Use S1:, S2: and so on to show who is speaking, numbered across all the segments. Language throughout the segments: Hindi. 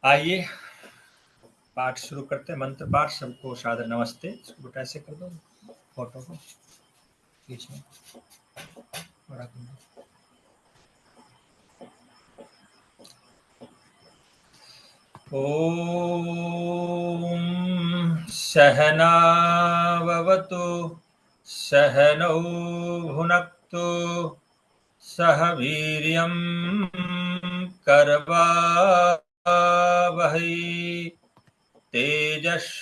S1: आइए पाठ शुरू करते हैं। मंत्र पाठ। सबको सादर नमस्ते। इसको बेटा ऐसे कर दो, फोटो को बीच में बड़ा कर दो। ओम सहना भवतु सहनौ भुनक्तु सह वीर्यं करवावहै तेजस्विनावधीतमस्तु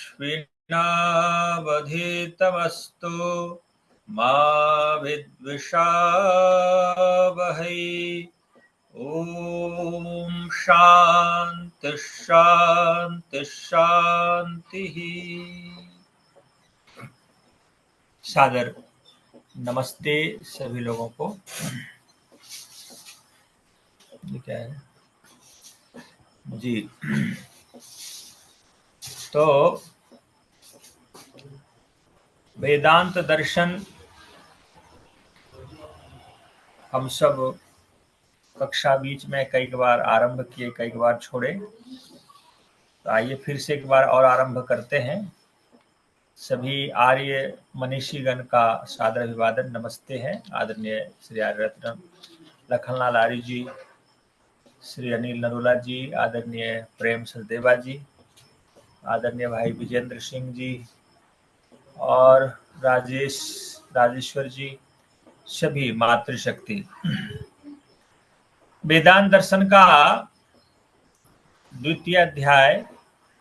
S1: मा विद्विषावहै। ओम शांति शांति शांति। सादर नमस्ते सभी लोगों को। ये क्या है जी? तो वेदांत दर्शन हम सब कक्षा बीच में कई बार आरंभ किए, कई बार छोड़े। तो आइए फिर से एक बार और आरंभ करते हैं। सभी आर्य मनीषीगण का सादर अभिवादन नमस्ते है। आदरणीय श्री आर्य रत्न लखनलाल आर्य जी, श्री अनिल नरोला जी, आदरणीय प्रेम सचदेवा जी, आदरणीय भाई विजेंद्र सिंह जी और राजेश्वर जी, सभी मातृशक्ति। वेदांत दर्शन का द्वितीय अध्याय,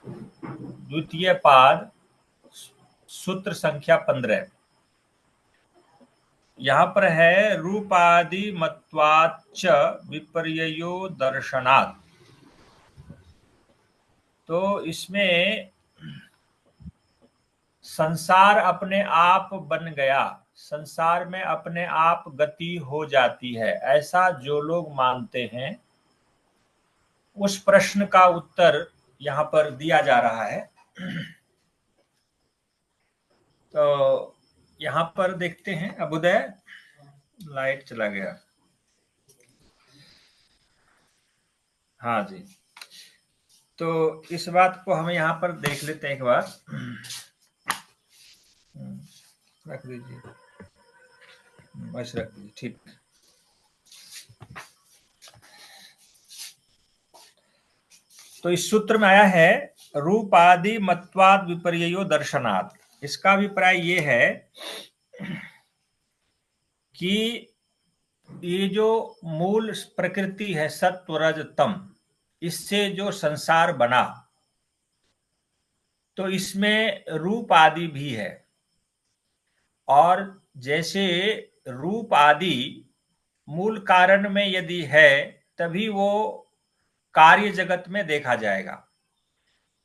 S1: द्वितीय पाद, सूत्र संख्या 15। यहाँ पर है रूपादि मत्वाच्च विपर्ययो दर्शनात्। तो इसमें संसार अपने आप बन गया, संसार में अपने आप गति हो जाती है, ऐसा जो लोग मानते हैं, उस प्रश्न का उत्तर यहाँ पर दिया जा रहा है। तो यहाँ पर देखते हैं। अब उदय, लाइट चला गया। हाँ जी, तो इस बात को हम यहाँ पर देख लेते हैं एक बार। रख दीजिए, बस रख दीजिए, ठीक। तो इस सूत्र में आया है रूपादि मत्वाद विपर्ययो दर्शनात्। इसका अभिप्राय ये है कि ये जो मूल प्रकृति है सत्व रज तम, इससे जो संसार बना, तो इसमें रूप आदि भी है। और जैसे रूप आदि मूल कारण में यदि है, तभी वो कार्य जगत में देखा जाएगा।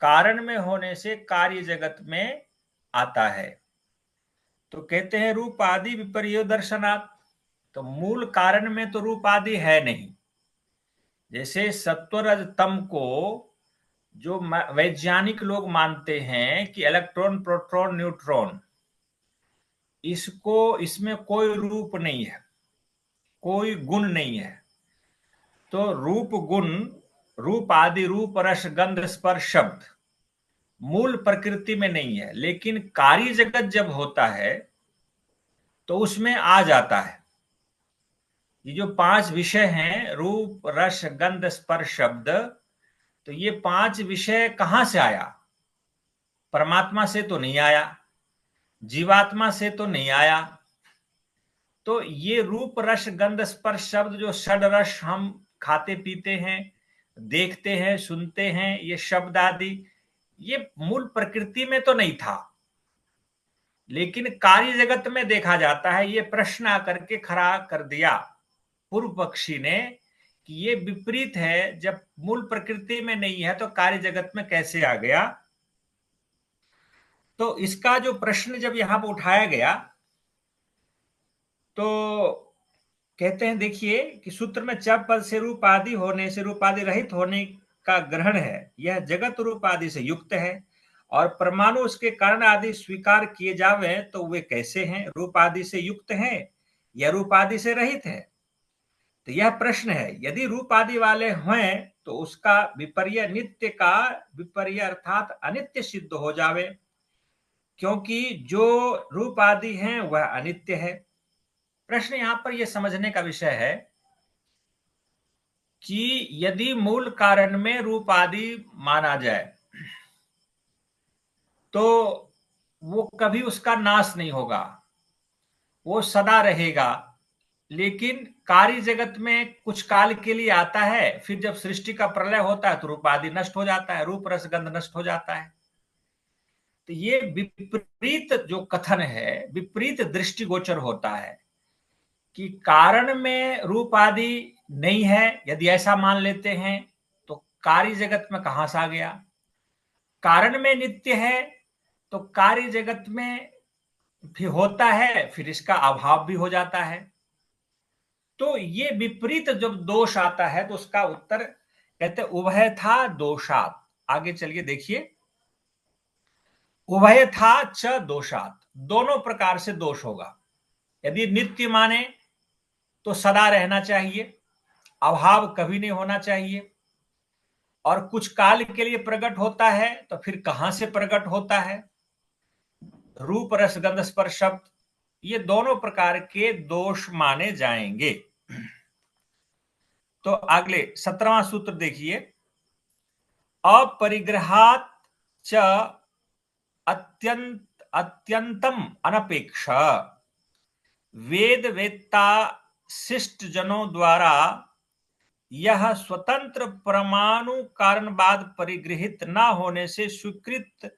S1: कारण में होने से कार्य जगत में आता है। तो कहते हैं रूप आदि विपर्य दर्शनात्। तो मूल कारण में तो रूप आदि है नहीं। जैसे सत्वरज तम को जो वैज्ञानिक लोग मानते हैं कि इलेक्ट्रॉन प्रोटॉन न्यूट्रॉन, इसको इसमें कोई रूप नहीं है, कोई गुण नहीं है। तो रूप गुण, रूप आदि, रूप रस गंध स्पर्श शब्द मूल प्रकृति में नहीं है, लेकिन कार्य जगत जब होता है तो उसमें आ जाता है। ये जो 5 विषय हैं, रूप रस गंध स्पर्श शब्द, तो ये 5 विषय कहां से आया? परमात्मा से तो नहीं आया, जीवात्मा से तो नहीं आया। तो ये रूप रस गंध स्पर्श शब्द, जो षड रस हम खाते पीते हैं, देखते हैं, सुनते हैं, ये शब्द आदि, ये मूल प्रकृति में तो नहीं था, लेकिन कार्य जगत में देखा जाता है। ये प्रश्न आकर के खड़ा कर दिया पूर्व पक्षी ने कि ये विपरीत है, जब मूल प्रकृति में नहीं है तो कार्य जगत में कैसे आ गया? तो इसका जो प्रश्न जब यहां पर उठाया गया, तो कहते हैं, देखिए कि सूत्र में च पद से रूप आदि होने से, रूप आदि रहित होने का ग्रहण है, यह जगत रूप आदि से युक्त है, और परमाणु उसके कारण आदि स्वीकार किए जावे तो वे कैसे हैं? रूप आदि से युक्त हैं या रूप आदि से रहित है? तो यह प्रश्न है। यदि रूप आदि वाले हैं तो उसका विपर्य नित्य का विपर्य अर्थात अनित्य सिद्ध हो जावे, क्योंकि जो रूप आदि हैं वह अनित्य है। प्रश्न यहां पर यह समझने का विषय है कि यदि मूल कारण में रूप आदि माना जाए तो वो कभी उसका नाश नहीं होगा, वो सदा रहेगा। लेकिन कार्य जगत में कुछ काल के लिए आता है, फिर जब सृष्टि का प्रलय होता है तो रूप आदि नष्ट हो जाता है, रूप रस गंध नष्ट हो जाता है। तो ये विपरीत जो कथन है, विपरीत दृष्टिगोचर होता है कि कारण में रूप आदि नहीं है। यदि ऐसा मान लेते हैं तो कार्य जगत में कहां से आ गया? कारण में नित्य है तो कार्य जगत में भी होता है, फिर इसका अभाव भी हो जाता है। तो ये विपरीत जब दोष आता है तो उसका उत्तर कहते उभय था दोषात। आगे चलिए देखिए, उभय था च दोषात, दोनों प्रकार से दोष होगा। यदि नित्य माने तो सदा रहना चाहिए, अभाव कभी नहीं होना चाहिए, और कुछ काल के लिए प्रकट होता है तो फिर कहां से प्रकट होता है? रूप रस गंध स्पर्श शब्द, ये दोनों प्रकार के दोष माने जाएंगे। तो अगले 17वां सूत्र देखिए, अपरिग्रहात च अत्यंतम अनपेक्ष, वेद वेत्ता शिष्ट जनों द्वारा यह स्वतंत्र परमाणु कारणवाद परिगृहित न होने से स्वीकृत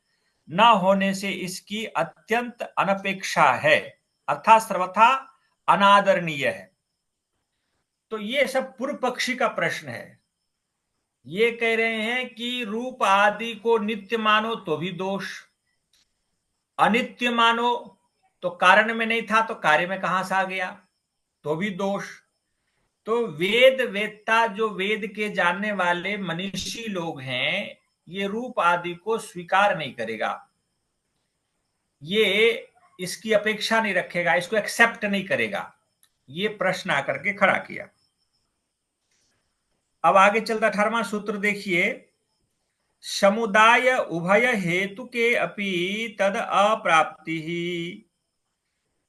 S1: न होने से इसकी अत्यंत अनपेक्षा है, अर्थात सर्वथा अनादरणीय है। तो ये सब पूर्व पक्षी का प्रश्न है। ये कह रहे हैं कि रूप आदि को नित्य मानो तो भी दोष, अनित्य मानो तो कारण में नहीं था तो कार्य में कहां से आ गया, तो भी दोष। तो वेद वेत्ता, जो वेद के जानने वाले मनीषी लोग हैं, ये रूप आदि को स्वीकार नहीं करेगा, ये इसकी अपेक्षा नहीं रखेगा, इसको एक्सेप्ट नहीं करेगा। ये प्रश्न आकर के खड़ा किया। अब आगे चलता 18वां सूत्र देखिए, समुदाय उभय हेतु के अपि तद अप्राप्ति ही।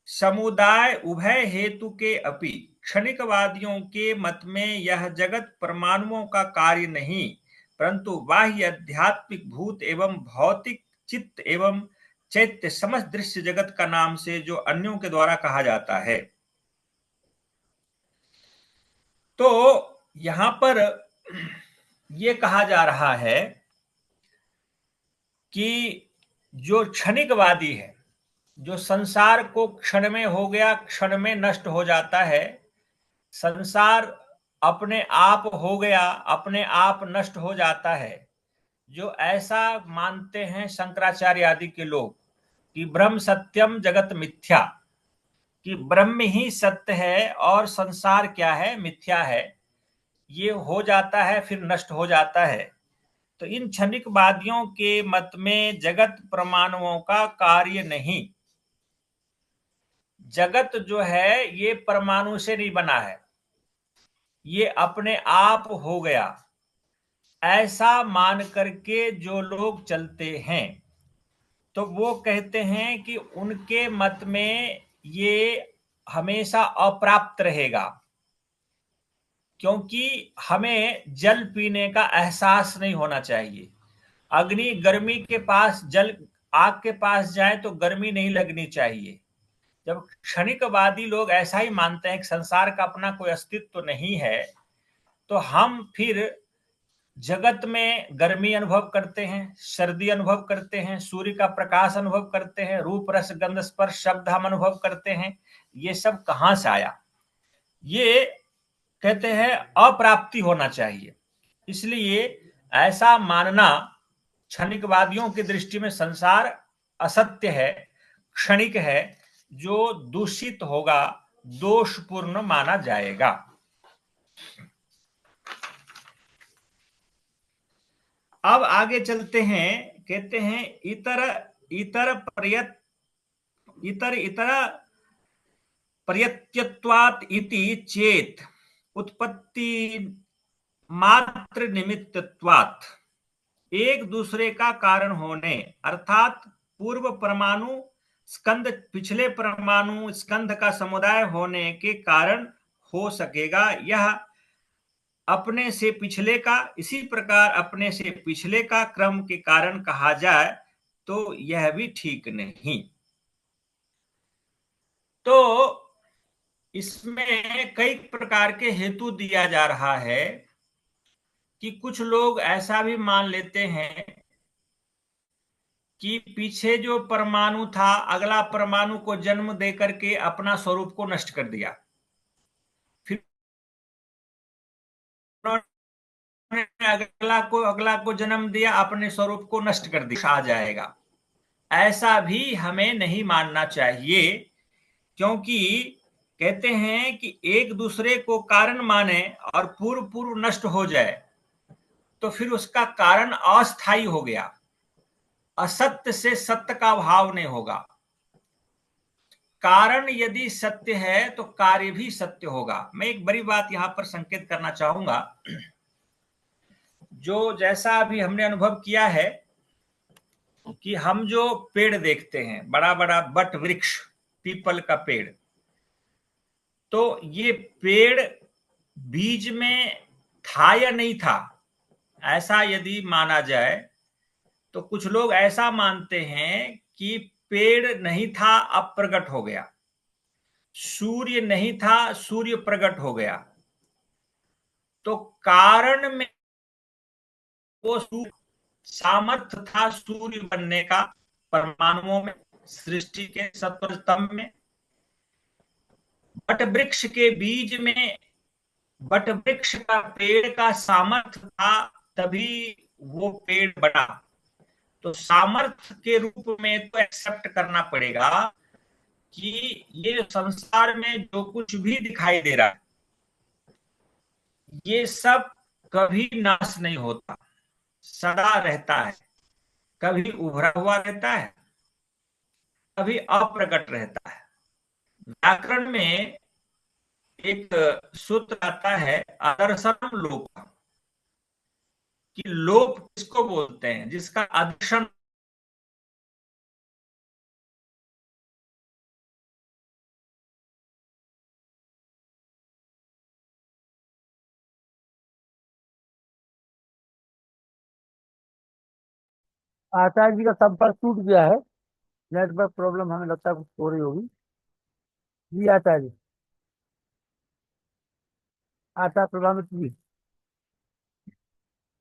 S1: समुदाय उभय हेतु के अपि, क्षणिकवादियों के मत में यह जगत परमाणुओं का कार्य नहीं, परंतु बाह्य आध्यात्मिक भूत एवं भौतिक चित्त एवं चैत्य समस्त दृश्य जगत का नाम से जो अन्यों के द्वारा कहा जाता है। तो यहां पर यह कहा जा रहा है कि जो क्षणिकवादी है, जो संसार को क्षण में हो गया क्षण में नष्ट हो जाता है, संसार अपने आप हो गया अपने आप नष्ट हो जाता है, जो ऐसा मानते हैं शंकराचार्य आदि के लोग कि ब्रह्म सत्यम जगत मिथ्या, कि ब्रह्म ही सत्य है और संसार क्या है, मिथ्या है, ये हो जाता है फिर नष्ट हो जाता है। तो इन क्षणिकवादियों के मत में जगत परमाणुओं का कार्य नहीं, जगत जो है ये परमाणु से नहीं बना है, ये अपने आप हो गया, ऐसा मान करके जो लोग चलते हैं तो वो कहते हैं कि उनके मत में ये हमेशा अप्राप्त रहेगा, क्योंकि हमें जल पीने का एहसास नहीं होना चाहिए। अग्नि गर्मी के पास, जल आग के पास जाए तो गर्मी नहीं लगनी चाहिए। जब क्षणिकवादी लोग ऐसा ही मानते हैं कि संसार का अपना कोई अस्तित्व तो नहीं है, तो हम फिर जगत में गर्मी अनुभव करते हैं, सर्दी अनुभव करते हैं, सूर्य का प्रकाश अनुभव करते हैं, रूप रस गंध स्पर्श शब्द हम अनुभव करते हैं, ये सब कहां से आया? ये कहते हैं अप्राप्ति होना चाहिए। इसलिए ऐसा मानना क्षणिकवादियों की दृष्टि में संसार असत्य है, क्षणिक है, जो दूषित होगा, दोषपूर्ण माना जाएगा। अब आगे चलते हैं, कहते हैं इतर इतर इतर प्रयत्यत्वात् इति चेत उत्पत्ति मात्र परमात्र निमित्तत्वात्, एक दूसरे का कारण होने, अर्थात पूर्व परमाणु स्कंद पिछले परमाणु स्कंद का समुदाय होने के कारण हो सकेगा। यह अपने से पिछले का, इसी प्रकार अपने से पिछले का क्रम के कारण कहा जाए तो यह भी ठीक नहीं। तो इसमें कई प्रकार के हेतु दिया जा रहा है कि कुछ लोग ऐसा भी मान लेते हैं कि पीछे जो परमाणु था अगला परमाणु को जन्म देकर के अपना स्वरूप को नष्ट कर दिया, फिर अगला को जन्म दिया, अपने स्वरूप को नष्ट कर दिया, आ जाएगा। ऐसा भी हमें नहीं मानना चाहिए, क्योंकि कहते हैं कि एक दूसरे को कारण माने और पूर्व पूर्व नष्ट हो जाए तो फिर उसका कारण अस्थायी हो गया, असत्य से सत्य का भाव नहीं होगा। कारण यदि सत्य है तो कार्य भी सत्य होगा। मैं एक बड़ी बात यहां पर संकेत करना चाहूंगा, जो जैसा अभी हमने अनुभव किया है कि हम जो पेड़ देखते हैं, बड़ा बड़ा बट वृक्ष, पीपल का पेड़, तो ये पेड़ बीज में था या नहीं था, ऐसा यदि माना जाए तो कुछ लोग ऐसा मानते हैं कि पेड़ नहीं था अब प्रकट हो गया, सूर्य नहीं था सूर्य प्रकट हो गया। तो कारण में वो सामर्थ्य था सूर्य बनने का परमाणुओं में, सृष्टि के सत्वस्तंभ में। बट वृक्ष के बीज में बट वृक्ष का पेड़ का सामर्थ्य था, तभी वो पेड़ बना। तो सामर्थ्य के रूप में तो एक्सेप्ट करना पड़ेगा कि ये संसार में जो कुछ भी दिखाई दे रहा है ये सब कभी नाश नहीं होता, सदा रहता है, कभी उभरा हुआ रहता है, कभी अप्रकट रहता है। व्याकरण में एक सूत्र आता है अदर्शनम लोप, कि लोप किसको बोलते हैं, जिसका अदर्शन
S2: आचार्य जी का संपर्क टूट गया है। नेटवर्क प्रॉब्लम हमें लगता है कुछ हो रही होगी। जी आचार्य जी। आचार्य प्रधानमंत्री जी,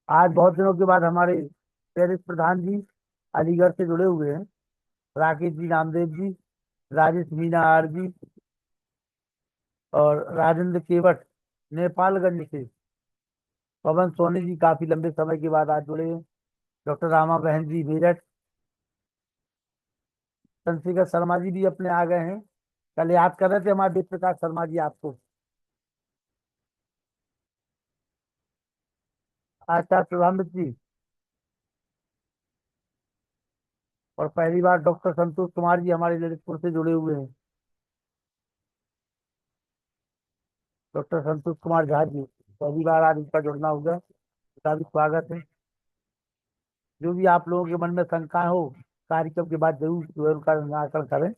S2: आज बहुत दिनों के बाद हमारे पेरिस प्रधान जी अलीगढ़ से जुड़े हुए हैं। राकेश जी, नामदेव जी, राजेश मीना आर जी और राजेंद्र केवट नेपालगंज से, पवन सोनी जी काफी लंबे समय के बाद आज जुड़े हैं। डॉक्टर रामा बहन जी मेरठ, चंद्रशेखर शर्मा जी भी अपने आ गए हैं। कल याद कर रहे थे हमारे वेद प्रकाश शर्मा जी आपको। आचार्य प्रधानमंत्री जी, और पहली बार डॉक्टर संतोष कुमार जी हमारे ललितपुर से जुड़े हुए हैं। डॉक्टर संतोष कुमार झा जी, पहली बार आज उनका जुड़ना होगा, उनका भी स्वागत है। जो भी आप लोगों के मन में शंकाएं हो कार्यक्रम के बाद जरूर जो है उनका निराकरण करें।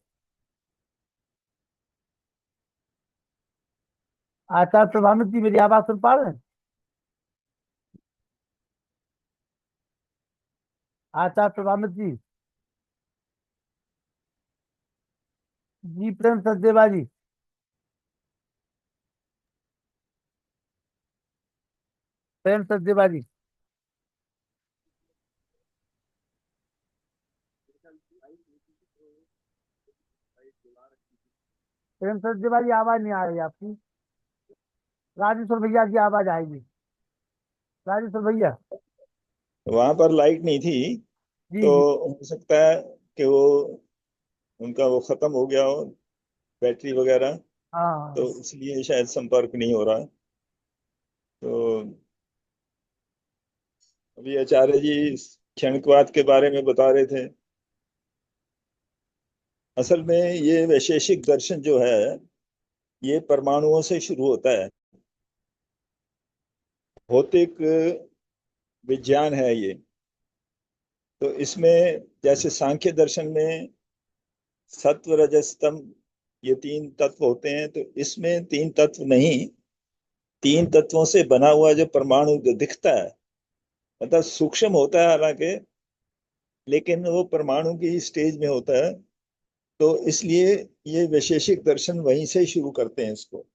S2: आचार्य प्रधानमंत्री जी, मेरी आवाज सुन पा रहे हैं? आचार्य प्रधानमंत्री जी, प्रेम सचदेवा जी, प्रेम सचदेवा जी, प्रेम सचदेवा जी, आवाज नहीं आ रही आपकी। राजेश्वर भैया की आवाज आएगी। राजेश्वर भैया।
S3: वहां पर लाइट नहीं थी,
S2: जी
S3: तो
S2: जी।
S3: हो सकता है कि वो उनका वो खत्म हो गया हो, बैटरी वगैरह, तो
S2: हाँ
S3: इसलिए शायद संपर्क नहीं हो रहा। तो अभी आचार्य जी क्षणिकवाद के बारे में बता रहे थे। असल में ये वैशेषिक दर्शन जो है ये परमाणुओं से शुरू होता है। भौतिक विज्ञान है ये। तो इसमें जैसे सांख्य दर्शन में सत्व रजस तम ये तीन तत्व होते हैं, तो इसमें तीन तत्व नहीं, तीन तत्वों से बना हुआ जो परमाणु जो दिखता है, मतलब सूक्ष्म होता है हालांकि, लेकिन वो परमाणु की स्टेज में होता है। तो इसलिए ये वैशेषिक दर्शन वहीं से ही शुरू करते हैं इसको।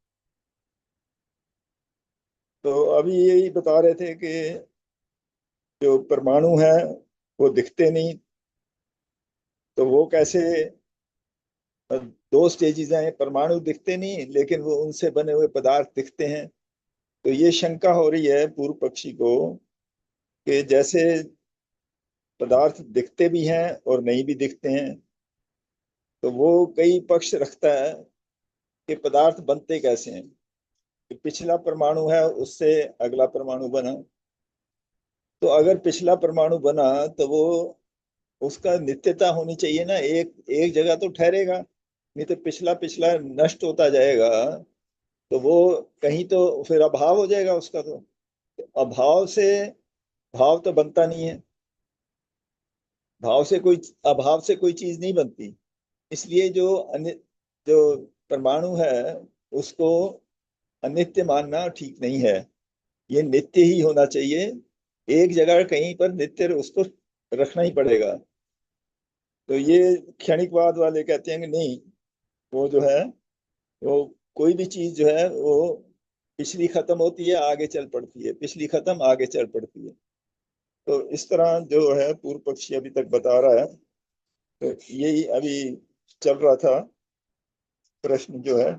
S3: तो अभी यही बता रहे थे कि जो परमाणु है वो दिखते नहीं, तो वो कैसे, दो स्टेजेस हैं, परमाणु दिखते नहीं लेकिन वो उनसे बने हुए पदार्थ दिखते हैं। तो ये शंका हो रही है पूर्व पक्षी को कि जैसे पदार्थ दिखते भी हैं और नहीं भी दिखते हैं, तो वो कई पक्ष रखता है कि पदार्थ बनते कैसे हैं, कि पिछला परमाणु है उससे अगला परमाणु बना। तो अगर पिछला परमाणु बना तो वो उसका नित्यता होनी चाहिए ना, एक एक जगह तो ठहरेगा, नहीं तो पिछला पिछला नष्ट होता जाएगा, तो वो कहीं तो फिर अभाव हो जाएगा उसका। तो अभाव से भाव तो बनता नहीं है, भाव से कोई, अभाव से कोई चीज नहीं बनती। इसलिए जो जो परमाणु है उसको अनित्य मानना ठीक नहीं है, ये नित्य ही होना चाहिए। एक जगह कहीं पर नित्य उसको रखना ही पड़ेगा। तो ये क्षणिकवाद वाले कहते हैं कि नहीं, वो जो है वो कोई भी चीज जो है वो पिछली खत्म होती है आगे चल पड़ती है, पिछली खत्म आगे चल पड़ती है। तो इस तरह जो है पूर्व पक्षी अभी तक बता रहा है। तो यही अभी चल रहा था प्रश्न जो है।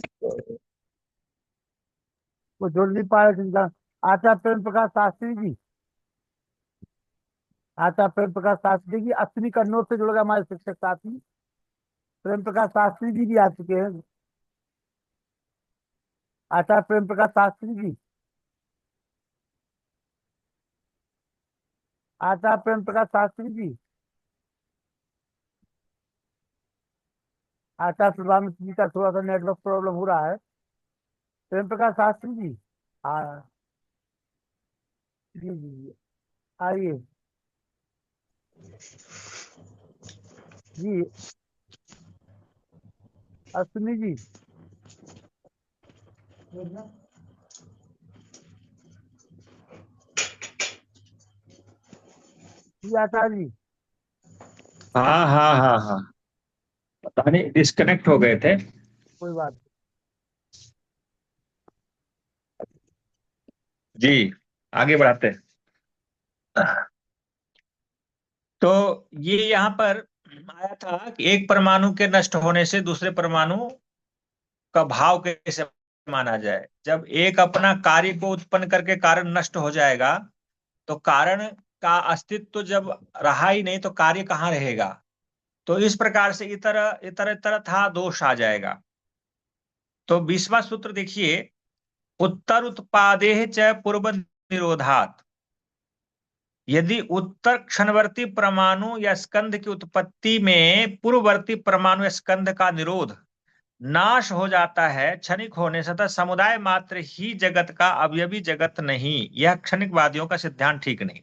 S3: तो
S2: वो जुड़ नहीं पा रहे थे। आचार्य प्रेम प्रकाश शास्त्री जी, आचार्य प्रेम प्रकाश शास्त्री जी अश्विनी कन्नौज से जुड़ गए हमारे शिक्षक साथी। प्रेम प्रकाश शास्त्री जी भी आ चुके हैं। आचार्य प्रेम प्रकाश शास्त्री जी, आचार्य प्रेम प्रकाश शास्त्री जी, आचार्य प्रभामित जी का थोड़ा सा नेटवर्क प्रॉब्लम हो रहा है। प्रेम प्रकाश शास्त्री जी, हाँ जी जी जी, आइए जी। अश्विनी जी, जी आचार्य जी।
S1: हाँ हाँ हाँ हाँ, पता नहीं डिस्कनेक्ट हो गए थे।
S2: कोई बात
S1: जी, आगे बढ़ाते हैं। तो ये यहाँ पर आया था कि एक परमाणु के नष्ट होने से दूसरे परमाणु का भाव कैसे माना जाए। जब एक अपना कार्य को उत्पन्न करके कारण नष्ट हो जाएगा, तो कारण का अस्तित्व जब रहा ही नहीं तो कार्य कहाँ रहेगा। तो इस प्रकार से इतर इतर इतर था दोष आ जाएगा। तो 20वां सूत्र देखिए, उत्तर उत्पादे च पूर्व निरोधात। यदि उत्तर क्षणवर्ती परमाणु या स्कंध की उत्पत्ति में पूर्ववर्ती परमाणु या स्कंध का निरोध नाश हो जाता है क्षणिक होने से, तथा समुदाय मात्र ही जगत का अवयवी जगत नहीं, यह क्षणिकवादियों का सिद्धांत ठीक नहीं।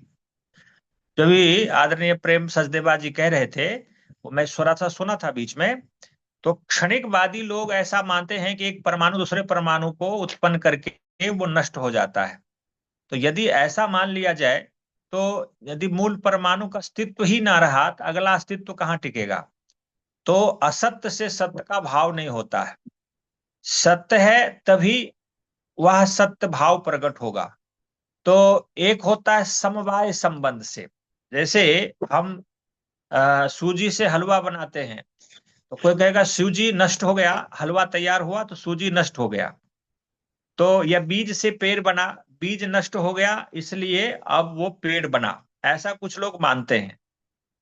S1: जो भी आदरणीय प्रेम सचदेवा जी कह रहे थे वो मैं थोड़ा सा सुना था बीच में। तो क्षणिकवादी लोग ऐसा मानते हैं कि एक परमाणु दूसरे परमाणु को उत्पन्न करके वो नष्ट हो जाता है। तो यदि ऐसा मान लिया जाए, तो यदि मूल परमाणु का अस्तित्व ही ना रहा तो अगला अस्तित्व कहाँ टिकेगा। तो असत्य से सत्य का भाव नहीं होता है, सत्य है तभी वह सत्य भाव प्रकट होगा। तो एक होता है समवाय संबंध से, जैसे हम सूजी से हलवा बनाते हैं, तो कोई कहेगा सूजी नष्ट हो गया, हलवा तैयार हुआ तो सूजी नष्ट हो गया। तो यह बीज से पेड़ बना, बीज नष्ट हो गया इसलिए अब वो पेड़ बना, ऐसा कुछ लोग मानते हैं।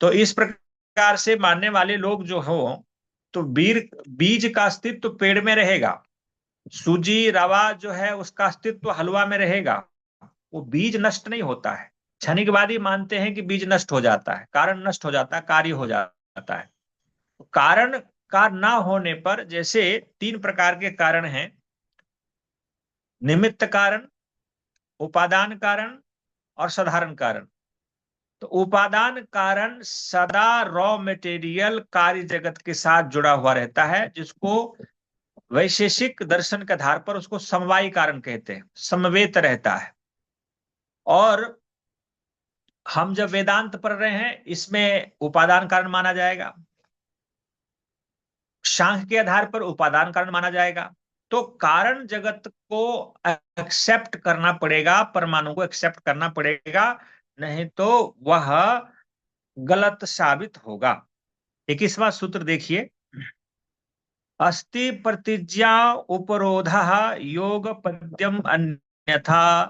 S1: तो इस प्रकार से मानने वाले लोग जो हो, तो बीज का अस्तित्व पेड़ में रहेगा, सूजी रवा जो है उसका अस्तित्व हलवा में रहेगा, वो बीज नष्ट नहीं होता है। क्षणिकवादी मानते हैं कि बीज नष्ट हो जाता है, कारण नष्ट हो जाता है, कार्य हो जाता है। कारण का ना होने पर जैसे तीन प्रकार के कारण हैं, निमित्त कारण, उपादान कारण और साधारण कारण। तो उपादान कारण सदा रॉ मटेरियल कार्य जगत के साथ जुड़ा हुआ रहता है, जिसको वैशेषिक दर्शन के आधार पर उसको समवायी कारण कहते हैं, समवेत रहता है। और हम जब वेदांत पढ़ रहे हैं इसमें उपादान कारण माना जाएगा, सांख्य के आधार पर उपादान कारण माना जाएगा। तो कारण जगत को एक्सेप्ट करना पड़ेगा, परमाणु को एक्सेप्ट करना पड़ेगा, नहीं तो वह गलत साबित होगा। 21वां सूत्र देखिए, अस्ति प्रतिज्ञा उपरोधः योग पद्यम अन्यथा।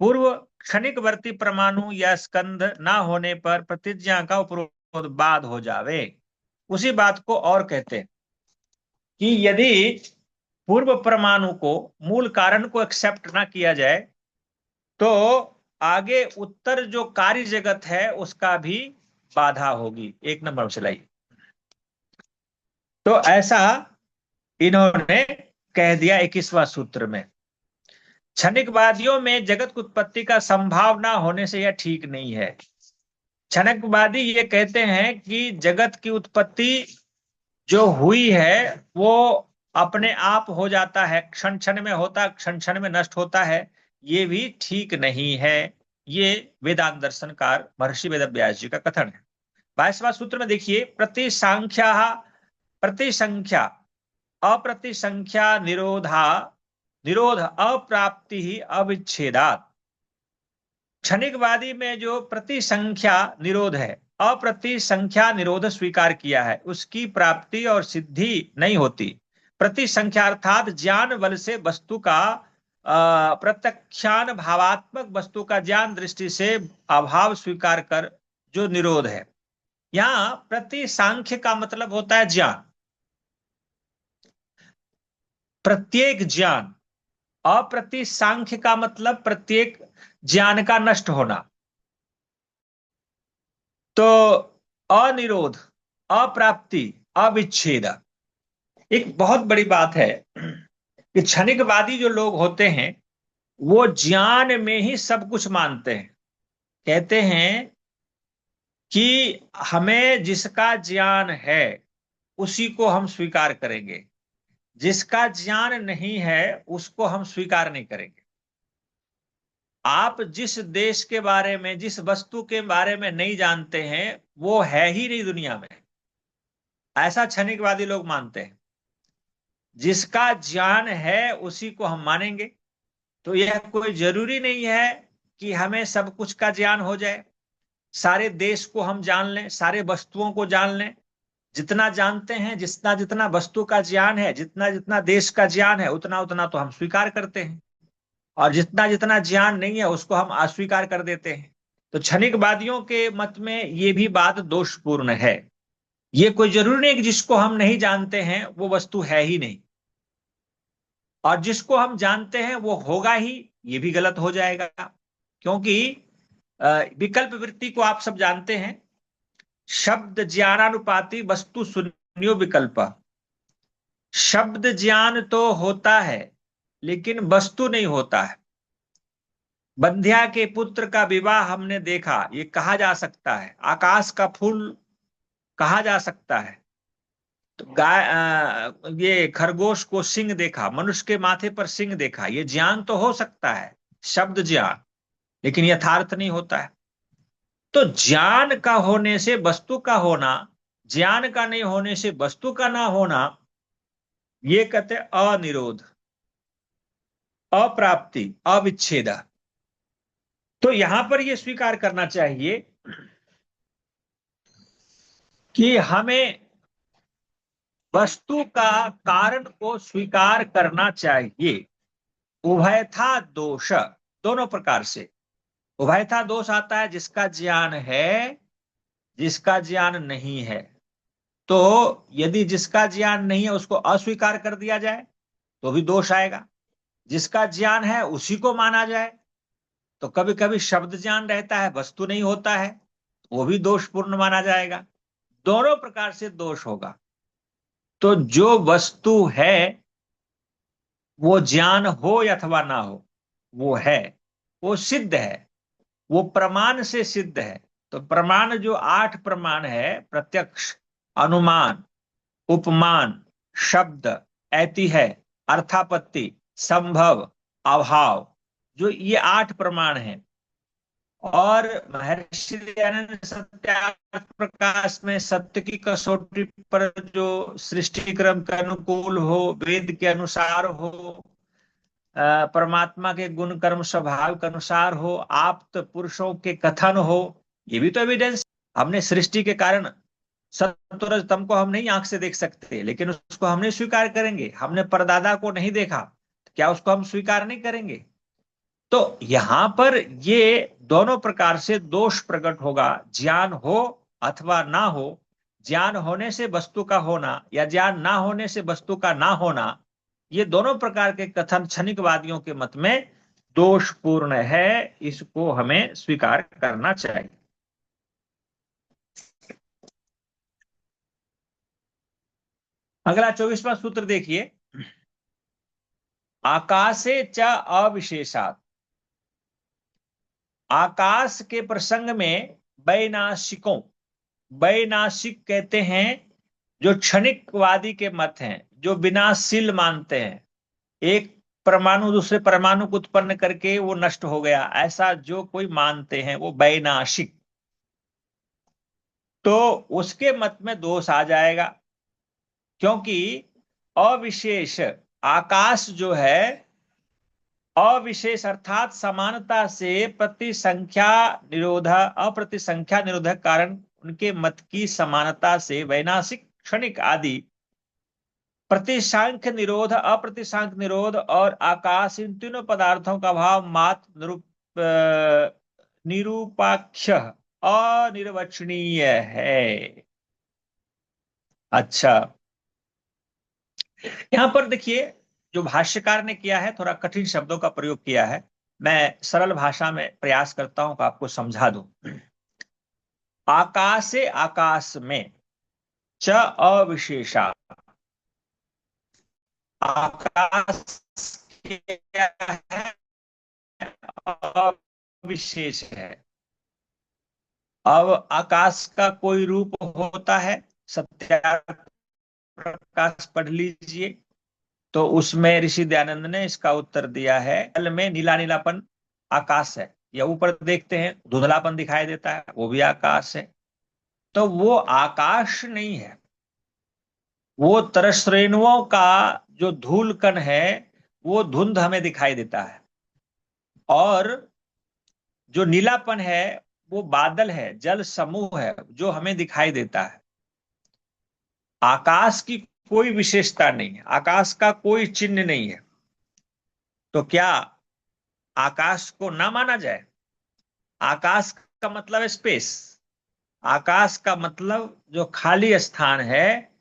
S1: पूर्व क्षणिकवर्ती परमाणु या स्कंध ना होने पर प्रतिज्ञा का उपरोध बाद हो जावे। उसी बात को और कहते हैं कि यदि पूर्व परमाणु को, मूल कारण को एक्सेप्ट ना किया जाए तो आगे उत्तर जो कार्य जगत है उसका भी बाधा होगी। 1 नंबर चलाइए। तो ऐसा इन्होंने कह दिया 21वां सूत्र में। क्षणिकवादियों में जगत की उत्पत्ति का संभाव ना होने से यह ठीक नहीं है। क्षणिकवादी ये कहते हैं कि जगत की उत्पत्ति जो हुई है वो अपने आप हो जाता है, क्षण क्षण में होता, क्षण क्षण में नष्ट होता है, ये भी ठीक नहीं है। ये वेदांत दर्शनकार महर्षि वेदव्यास जी का कथन है। 22वां सूत्र में देखिए, प्रतिसंख्या अप्रतिसंख्या निरोध अप्राप्ति ही अविच्छेदात। क्षणिकवादी में जो प्रतिसंख्या निरोध है, अप्रतिसंख्या निरोध स्वीकार किया है, उसकी प्राप्ति और सिद्धि नहीं होती। प्रतिसंख्या अर्थात ज्ञान बल से वस्तु का प्रत्यक्षान भावात्मक वस्तु का ज्ञान दृष्टि से अभाव स्वीकार कर जो निरोध है। यहां प्रतिसांख्य का मतलब होता है ज्ञान, प्रत्येक ज्ञान। अप्रतिसांख्य का मतलब प्रत्येक ज्ञान का नष्ट होना। तो अनिरोध, अप्राप्ति, अविच्छेद। एक बहुत बड़ी बात है कि क्षणिकवादी जो लोग होते हैं वो ज्ञान में ही सब कुछ मानते हैं। कहते हैं कि हमें जिसका ज्ञान है उसी को हम स्वीकार करेंगे, जिसका ज्ञान नहीं है उसको हम स्वीकार नहीं करेंगे। आप जिस देश के बारे में, जिस वस्तु के बारे में नहीं जानते हैं वो है ही नहीं दुनिया में, ऐसा क्षणिकवादी लोग मानते हैं। जिसका ज्ञान है उसी को हम मानेंगे। तो यह कोई जरूरी नहीं है कि हमें सब कुछ का ज्ञान हो जाए, सारे देश को हम जान लें, सारे वस्तुओं को जान लें। जितना जानते हैं, जितना जितना वस्तु का ज्ञान है, जितना जितना देश का ज्ञान है, उतना उतना तो हम स्वीकार करते हैं, और जितना जितना ज्ञान नहीं है उसको हम अस्वीकार कर देते हैं। तो क्षणिकवादियों के मत में ये भी बात दोषपूर्ण है। ये कोई जरूरी नहीं कि जिसको हम नहीं जानते हैं वो वस्तु है ही नहीं, और जिसको हम जानते हैं वो होगा ही, ये भी गलत हो जाएगा। क्योंकि विकल्प वृत्ति को आप सब जानते हैं, शब्द ज्ञानानुपाती वस्तु शून्यो विकल्प। शब्द ज्ञान तो होता है लेकिन वस्तु नहीं होता है। बंध्या के पुत्र का विवाह हमने देखा, ये कहा जा सकता है। आकाश का फूल कहा जा सकता है। तो ये खरगोश को सिंह देखा, मनुष्य के माथे पर सिंह देखा, ये ज्ञान तो हो सकता है, शब्द ज्ञान, लेकिन यथार्थ नहीं होता है। तो ज्ञान का होने से वस्तु का होना, ज्ञान का नहीं होने से वस्तु का ना होना, ये कहते अनिरोध, अप्राप्ति, अविच्छेद। तो यहां पर यह स्वीकार करना चाहिए कि हमें वस्तु का कारण को स्वीकार करना चाहिए। उभयथा दोष, दोनों प्रकार से उभयथा दोष आता है, जिसका ज्ञान है, जिसका ज्ञान नहीं है। तो यदि जिसका ज्ञान नहीं है उसको अस्वीकार कर दिया जाए तो भी दोष आएगा, जिसका ज्ञान है उसी को माना जाए तो कभी कभी शब्द ज्ञान रहता है, वस्तु नहीं होता है, वो भी दोषपूर्ण माना जाएगा। दोनों प्रकार से दोष होगा। तो जो वस्तु है वो ज्ञान हो अथवा ना हो वो है, वो सिद्ध है, वो प्रमाण से सिद्ध है। तो प्रमाण जो 8 प्रमाण है, प्रत्यक्ष, अनुमान, उपमान, शब्द, ऐतिह्य, अर्थापत्ति, संभव, अभाव, जो ये 8 प्रमाण हैं। और महर्षि दयानंद सत्यार्थ प्रकाश में सत्य की कसौटी पर जो सृष्टि क्रम के अनुकूल हो, वेद के अनुसार हो, परमात्मा के गुण कर्म स्वभाव के अनुसार हो, आप्त पुरुषों के कथन हो, ये भी तो एविडेंस। हमने सृष्टि के कारण सत्व रज तम को हम नहीं आंख से देख सकते, लेकिन उसको हम नहीं स्वीकार करेंगे। हमने परदादा को नहीं देखा, क्या उसको हम स्वीकार नहीं करेंगे? तो यहां पर ये दोनों प्रकार से दोष प्रकट होगा, ज्ञान हो अथवा ना हो। ज्ञान होने से वस्तु का होना या ज्ञान ना होने से वस्तु का ना होना, ये दोनों प्रकार के कथन क्षणिकवादियों के मत में दोषपूर्ण है। इसको हमें स्वीकार करना चाहिए। अगला 24वां सूत्र देखिए, आकाशे च अविशेषात्। आकाश के प्रसंग में वैनाशिकों, वैनाशिक कहते हैं जो क्षणिकवादी के मत हैं, जो विनाशील मानते हैं, एक परमाणु दूसरे परमाणु को उत्पन्न करके वो नष्ट हो गया, ऐसा जो कोई मानते हैं वो वैनाशिक। तो उसके मत में दोष आ जाएगा, क्योंकि अविशेष आकाश जो है, अविशेष अर्थात समानता से प्रतिसंख्या निरोध, अप्रतिसंख्या निरोधक कारण उनके मत की समानता से वैनाशिक, क्षणिक आदि, प्रतिसांख्य निरोध, अप्रतिसांख्य निरोध और आकाश, इन तीनों पदार्थों का भाव मात्र निरूपाक्ष, अनिर्वचनीय है। अच्छा, यहां पर देखिए जो भाष्यकार ने किया है, थोड़ा कठिन शब्दों का प्रयोग किया है। मैं सरल भाषा में प्रयास करता हूं कि आपको समझा दूं। आकाशे आकाश में च अविशेषा, आकाश क्या है? अविशेष है। अब आकाश का कोई रूप होता है, सत्यार्थ प्रकाश पढ़ लीजिए, तो उसमें ऋषि दयानंद ने इसका उत्तर दिया है, जल में नीला नीलापन आकाश है, या ऊपर देखते हैं धुंधलापन दिखाई देता है, वो भी आकाश है। तो वो आकाश नहीं है, वो तरश्रेणुओं का जो धूल कण है, वो धुंध हमें दिखाई देता है। और जो नीलापन है वो बादल है, जल समूह है जो हमें दिखाई देता है। आकाश की कोई विशेषता नहीं है, आकाश का कोई चिन्ह नहीं है। तो क्या आकाश को ना माना जाए? आकाश का मतलब है स्पेस, आकाश का मतलब जो खाली स्थान है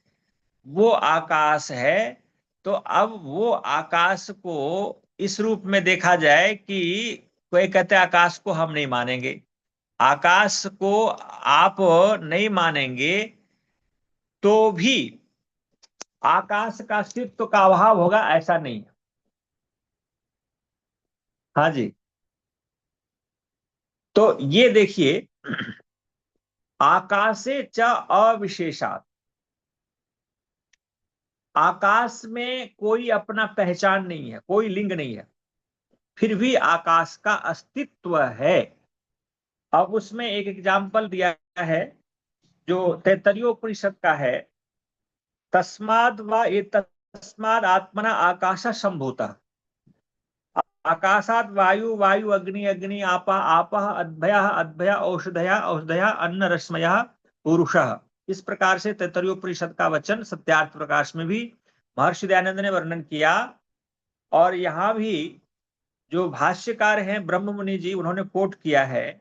S1: वो आकाश है। तो अब वो आकाश को इस रूप में देखा जाए कि कोई कहते हैं आकाश को हम नहीं मानेंगे, आकाश को आप नहीं मानेंगे तो भी आकाश का अस्तित्व का अभाव होगा, ऐसा नहीं है। हाँ जी, तो ये देखिए, आकाशे च अविशेषात्, आकाश में कोई अपना पहचान नहीं है, कोई लिंग नहीं है, फिर भी आकाश का अस्तित्व है। अब उसमें एक एग्जाम्पल दिया है जो तैत्तरीयोपनिषद का है, तस्माद व एतस्माद् आत्मना आकाश संभूतः, आकाशात वायु, वायु अग्नि, अग्नि आपा, आपः अद्भयः, अद्भय औषधया, औषधया अन्न रश्मयः पुरुषः। इस प्रकार से तैत्तरीयोपनिषद का वचन सत्यार्थ प्रकाश में भी महर्षि दयानंद ने वर्णन किया। और यहां भी जो भाष्यकार हैं ब्रह्म मुनि जी, उन्होंने कोट किया है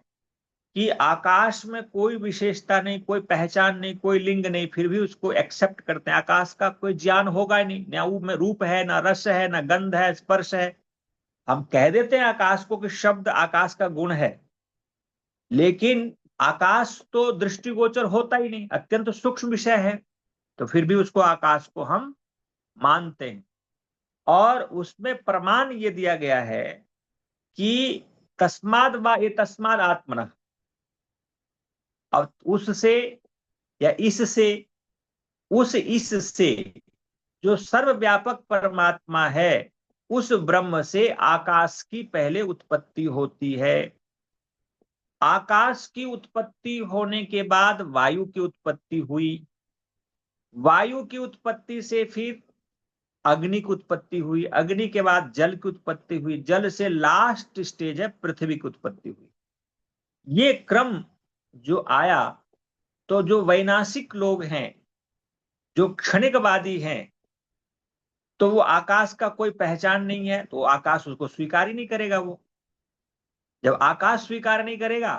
S1: कि आकाश में कोई विशेषता नहीं, कोई पहचान नहीं, कोई लिंग नहीं, फिर भी उसको एक्सेप्ट करते हैं। आकाश का कोई ज्ञान होगा ही नहीं, ना में रूप है, ना रस है, ना गंध है, स्पर्श है। हम कह देते हैं आकाश को कि शब्द आकाश का गुण है, लेकिन आकाश तो दृष्टिगोचर होता ही नहीं, अत्यंत सूक्ष्म विषय है, तो फिर भी उसको आकाश को हम मानते हैं। और उसमें प्रमाण ये दिया गया है कि तस्माद व ये तस्माद आत्मनः, अब उससे या इससे, उस इससे जो सर्वव्यापक परमात्मा है, उस ब्रह्म से आकाश की पहले उत्पत्ति होती है। आकाश की उत्पत्ति होने के बाद वायु की उत्पत्ति हुई, वायु की उत्पत्ति से फिर अग्नि की उत्पत्ति हुई, अग्नि के बाद जल की उत्पत्ति हुई, जल से लास्ट स्टेज है पृथ्वी की उत्पत्ति हुई। ये क्रम जो आया, तो जो वैनाशिक लोग हैं, जो क्षणिकवादी हैं, तो वो आकाश का कोई पहचान नहीं है, तो आकाश उसको स्वीकार ही नहीं करेगा। वो जब आकाश स्वीकार नहीं करेगा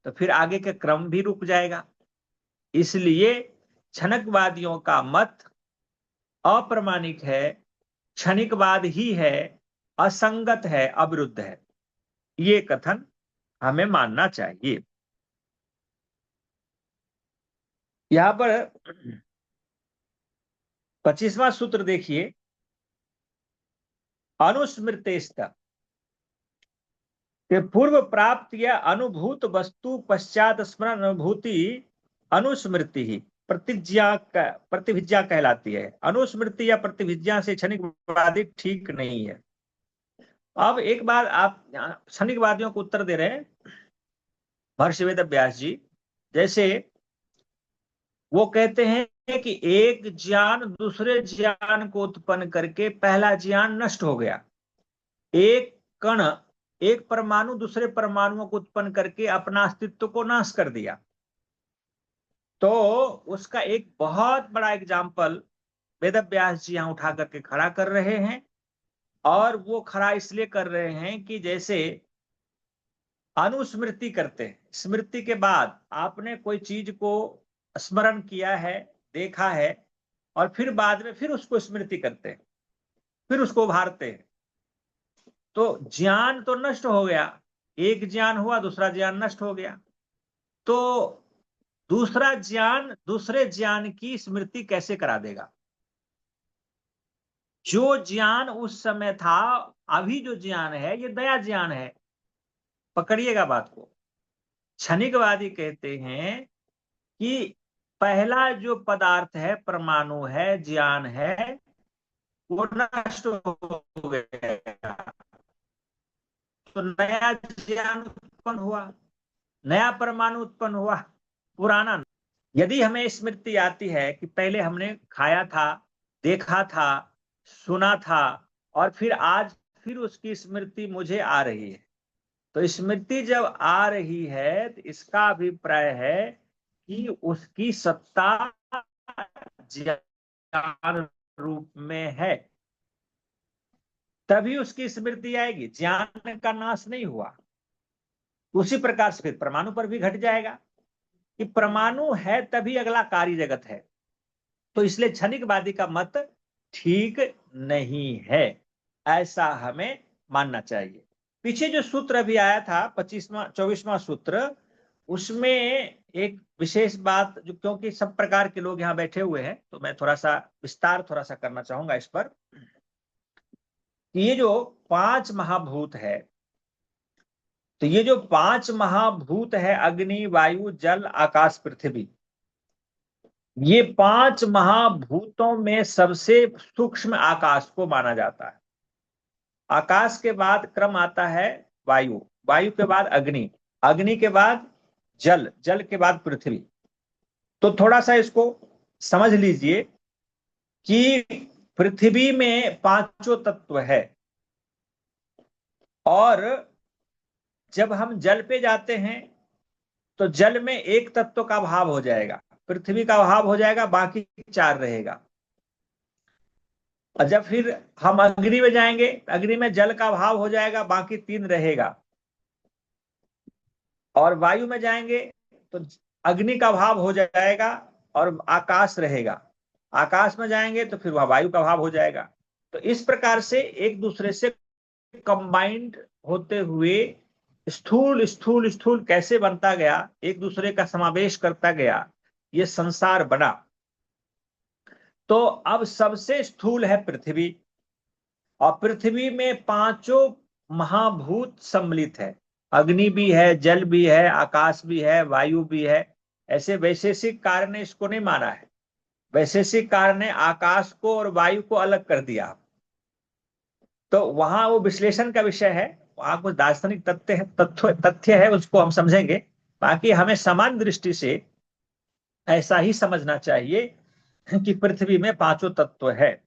S1: तो फिर आगे का क्रम भी रुक जाएगा। इसलिए क्षणिकवादियों का मत अप्रामाणिक है, क्षणिकवाद ही है, असंगत है, अविरुद्ध है। ये कथन हमें मानना चाहिए। यहां पर 25वां सूत्र देखिए, अनुस्मृतेस्त के पूर्व प्राप्त या अनुभूत वस्तु पश्चात स्मरण अनुभूति अनुस्मृति ही प्रतिभिज्ञा कहलाती है। अनुस्मृति या प्रतिभिज्ञा से क्षणिकवादी ठीक नहीं है। अब एक बार आप क्षणिकवादियों को उत्तर दे रहे हैं महर्षि वेद व्यास जी, जैसे वो कहते हैं कि एक ज्ञान दूसरे ज्ञान को उत्पन्न करके पहला ज्ञान नष्ट हो गया, एक कण एक परमाणु दूसरे परमाणुओं को उत्पन्न करके अपना अस्तित्व को नाश कर दिया। तो उसका एक बहुत बड़ा एग्जाम्पल वेद व्यास जी यहां उठा करके खड़ा कर रहे हैं, और वो खड़ा इसलिए कर रहे हैं कि जैसे अनुस्मृति करते हैं, स्मृति के बाद आपने कोई चीज को स्मरण किया है, देखा है, और फिर बाद में फिर उसको स्मृति करते हैं, फिर उसको उभारते हैं, तो ज्ञान तो नष्ट हो गया, एक ज्ञान हुआ दूसरा ज्ञान नष्ट हो गया, तो दूसरा ज्ञान दूसरे ज्ञान की स्मृति कैसे करा देगा? जो ज्ञान उस समय था, अभी जो ज्ञान है ये नया ज्ञान है। पकड़िएगा बात को। क्षणिकवादी कहते हैं कि पहला जो पदार्थ है, परमाणु है, ज्ञान है, वो नष्ट हो गया, तो नया ज्ञान उत्पन्न हुआ, नया परमाणु उत्पन्न हुआ, पुराना। यदि हमें स्मृति आती है कि पहले हमने खाया था, देखा था, सुना था, और फिर आज फिर उसकी स्मृति मुझे आ रही है, तो स्मृति जब आ रही है तो इसका अभिप्राय है कि उसकी सत्ता ज्ञान रूप में है, तभी उसकी स्मृति आएगी। ज्ञान का नाश नहीं हुआ। उसी प्रकार से फिर परमाणु पर भी घट जाएगा कि परमाणु है तभी अगला कार्य जगत है। तो इसलिए क्षणिकवादी का मत ठीक नहीं है, ऐसा हमें मानना चाहिए। पीछे जो सूत्र अभी आया था 24वां सूत्र, उसमें एक विशेष बात, जो क्योंकि सब प्रकार के लोग यहाँ बैठे हुए हैं, तो मैं थोड़ा सा विस्तार थोड़ा सा करना चाहूंगा इस पर। ये जो 5 महाभूत है, तो ये जो 5 महाभूत है, अग्नि, वायु, जल, आकाश, पृथ्वी, ये 5 महाभूतों में सबसे सूक्ष्म आकाश को माना जाता है। आकाश के बाद क्रम आता है वायु, वायु के बाद अग्नि, अग्नि के बाद जल, जल के बाद पृथ्वी। तो थोड़ा सा इसको समझ लीजिए कि पृथ्वी में 5 तत्व है, और जब हम जल पे जाते हैं तो जल में एक तत्व का अभाव हो जाएगा, पृथ्वी का अभाव हो जाएगा, बाकी 4 रहेगा। और जब फिर हम अग्नि में जाएंगे, अग्नि में जल का अभाव हो जाएगा, बाकी 3 रहेगा। और वायु में जाएंगे तो अग्नि का अभाव हो जाएगा और आकाश रहेगा। आकाश में जाएंगे तो फिर वह वायु का अभाव हो जाएगा। तो इस प्रकार से एक दूसरे से कंबाइंड होते हुए स्थूल स्थूल स्थूल कैसे बनता गया, एक दूसरे का समावेश करता गया, ये संसार बना। तो अब सबसे स्थूल है पृथ्वी, और पृथ्वी में 5 महाभूत सम्मिलित है। अग्नि भी है, जल भी है, आकाश भी है, वायु भी है। ऐसे वैशेषिक कार्य ने इसको नहीं माना है। वैशेषिक कार्य ने आकाश को और वायु को अलग कर दिया। तो वहां वो विश्लेषण का विषय है, वहां कुछ दार्शनिक तथ्य है, उसको हम समझेंगे। बाकी हमें समान दृष्टि से ऐसा ही समझना चाहिए कि पृथ्वी में पांचों तत्व है,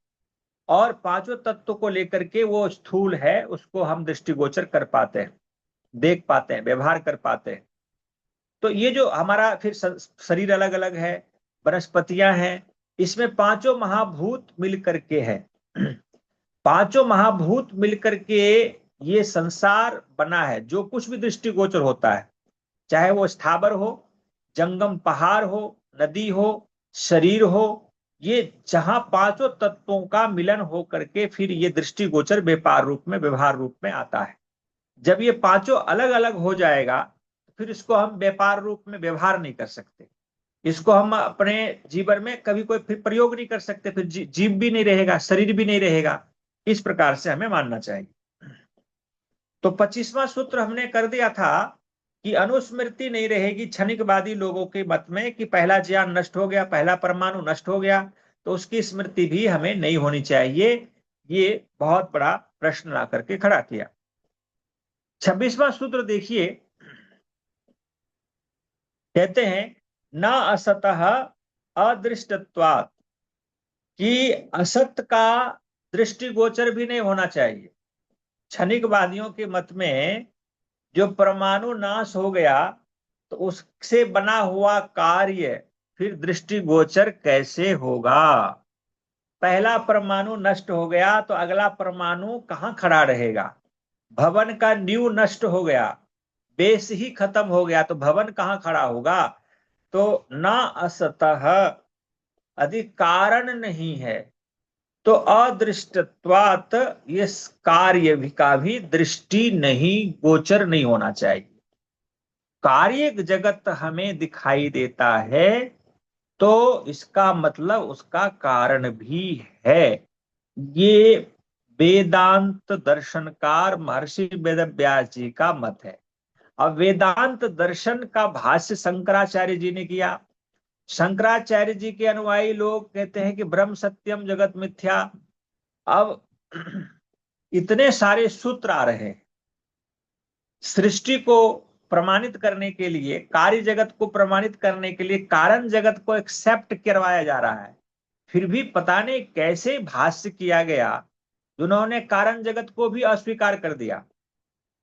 S1: और पांचों तत्व को लेकर के वो स्थूल है, उसको हम दृष्टिगोचर कर पाते हैं, देख पाते हैं, व्यवहार कर पाते हैं। तो ये जो हमारा फिर शरीर अलग अलग है, वनस्पतियां हैं, इसमें पांचों महाभूत मिल करके है। पांचों महाभूत मिलकर के ये संसार बना है। जो कुछ भी दृष्टिगोचर होता है, चाहे वो स्थावर हो, जंगम पहाड़ हो, नदी हो, शरीर हो, ये जहां पांचों तत्वों का मिलन हो करके फिर ये दृष्टिगोचर व्यापार रूप में, व्यवहार रूप में आता है। जब ये पांचों अलग अलग हो जाएगा, फिर इसको हम व्यापार रूप में व्यवहार नहीं कर सकते, इसको हम अपने जीवन में कभी कोई फिर प्रयोग नहीं कर सकते, फिर जीव भी नहीं रहेगा, शरीर भी नहीं रहेगा। इस प्रकार से हमें मानना चाहिए। तो 25वां सूत्र हमने कर दिया था कि अनुस्मृति नहीं रहेगी क्षणिकवादी लोगों के मत में कि पहला ज्ञान नष्ट हो गया, पहला परमाणु नष्ट हो गया, तो उसकी स्मृति भी हमें नहीं होनी चाहिए। ये बहुत बड़ा प्रश्न ला करके खड़ा किया। 26वां सूत्र देखिए, कहते हैं न असतः अदृष्टत्वात्, कि असत का दृष्टिगोचर भी नहीं होना चाहिए। क्षणिकवादियों के मत में जो परमाणु नाश हो गया तो उससे बना हुआ कार्य फिर दृष्टिगोचर कैसे होगा? पहला परमाणु नष्ट हो गया तो अगला परमाणु कहां खड़ा रहेगा? भवन का नींव नष्ट हो गया, बेस ही खत्म हो गया, तो भवन कहां खड़ा होगा? तो न असतः, अधिक कारण नहीं है, तो अदृष्टत्वात्, ये कार्य का भी दृष्टि नहीं, गोचर नहीं होना चाहिए। कार्य जगत हमें दिखाई देता है तो इसका मतलब उसका कारण भी है। ये वेदांत दर्शनकार महर्षि वेदव्यास जी का मत है। अब वेदांत दर्शन का भाष्य शंकराचार्य जी ने किया। शंकराचार्य जी के अनुयायी लोग कहते हैं कि ब्रह्म सत्यम जगत मिथ्या। अब इतने सारे सूत्र आ रहे हैं सृष्टि को प्रमाणित करने के लिए, कार्य जगत को प्रमाणित करने के लिए कारण जगत को एक्सेप्ट करवाया जा रहा है। फिर भी पता नहीं कैसे भाष्य किया गया, जिन्होंने कारण जगत को भी अस्वीकार कर दिया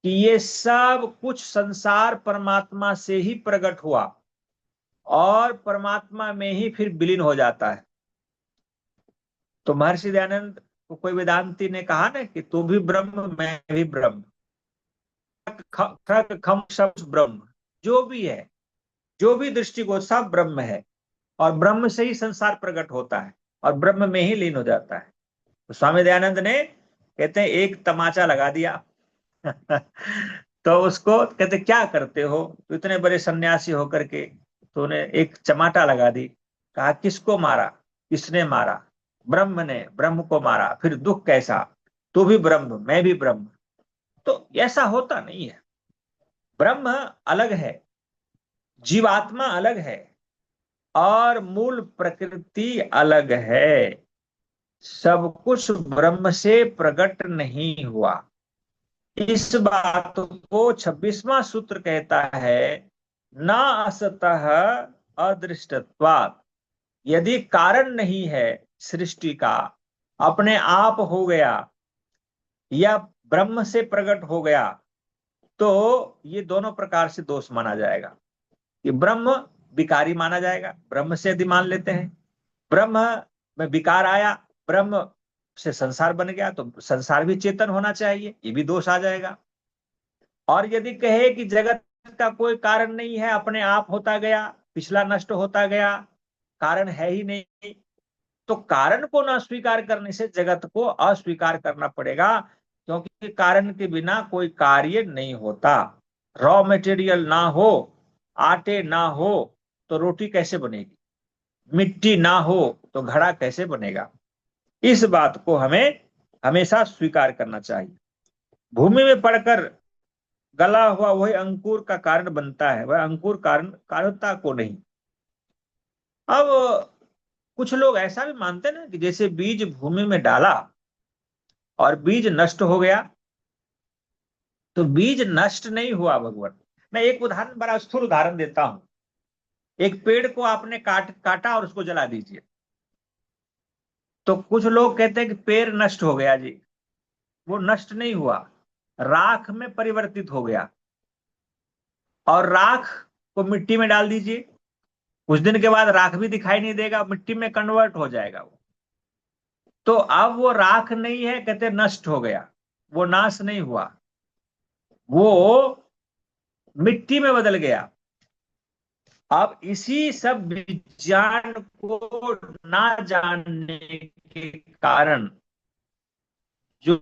S1: कि ये सब कुछ संसार परमात्मा से ही प्रकट हुआ और परमात्मा में ही फिर विलीन हो जाता है। तो महर्षि दयानंद को कोई वेदांती ने कहा ना कि तू भी ब्रह्म, मैं भी ब्रह्म, खम शब्द ब्रह्म, जो भी है, जो भी दृष्टिकोण सब ब्रह्म है, और ब्रह्म से ही संसार प्रकट होता है और ब्रह्म में ही लीन हो जाता है। तो स्वामी दयानंद ने कहते हैं एक तमाचा लगा दिया तो उसको कहते क्या करते हो, तो इतने बड़े सन्यासी होकर के तूने एक चमाटा लगा दी। कहा किसको मारा? किसने मारा? ब्रह्म ने ब्रह्म को मारा, फिर दुख कैसा? तू भी ब्रह्म, मैं भी ब्रह्म। तो ऐसा होता नहीं है। ब्रह्म अलग है, जीवात्मा अलग है, और मूल प्रकृति अलग है। सब कुछ ब्रह्म से प्रकट नहीं हुआ। इस बात को 26वां सूत्र कहता है न असतः अदृष्टत्वात्। यदि कारण नहीं है सृष्टि का, अपने आप हो गया या ब्रह्म से प्रकट हो गया, तो ये दोनों प्रकार से दोष माना जाएगा। कि ब्रह्म विकारी माना जाएगा, ब्रह्म से यदि मान लेते हैं ब्रह्म में विकार आया, ब्रह्म से संसार बन गया, तो संसार भी चेतन होना चाहिए, ये भी दोष आ जाएगा। और यदि कहे कि जगत का कोई कारण नहीं है, अपने आप होता गया, पिछला नष्ट होता गया, कारण है ही नहीं, तो कारण को न स्वीकार करने से जगत को अस्वीकार करना पड़ेगा, क्योंकि कारण के बिना कोई कार्य नहीं होता। रॉ मटेरियल ना हो, आटे ना हो तो रोटी कैसे बनेगी? मिट्टी ना हो तो घड़ा कैसे बनेगा? इस बात को हमें हमेशा स्वीकार करना चाहिए। भूमि में पड़कर गला हुआ वही अंकुर का कारण बनता है, वह अंकुर कारणता को नहीं। अब कुछ लोग ऐसा भी मानते हैं ना कि जैसे बीज भूमि में डाला और बीज नष्ट हो गया, तो बीज नष्ट नहीं हुआ भगवान। मैं एक उदाहरण, बड़ा स्थूल उदाहरण देता हूं। एक पेड़ को आपने काटा और उसको जला दीजिए, तो कुछ लोग कहते हैं कि पेड़ नष्ट हो गया जी। वो नष्ट नहीं हुआ, राख में परिवर्तित हो गया। और राख को मिट्टी में डाल दीजिए, कुछ दिन के बाद राख भी दिखाई नहीं देगा, मिट्टी में कन्वर्ट हो जाएगा वो। तो अब वो राख नहीं है, कहते नष्ट हो गया, वो नाश नहीं हुआ, वो मिट्टी में बदल गया। अब इसी सब विज्ञान को ना जानने के कारण जो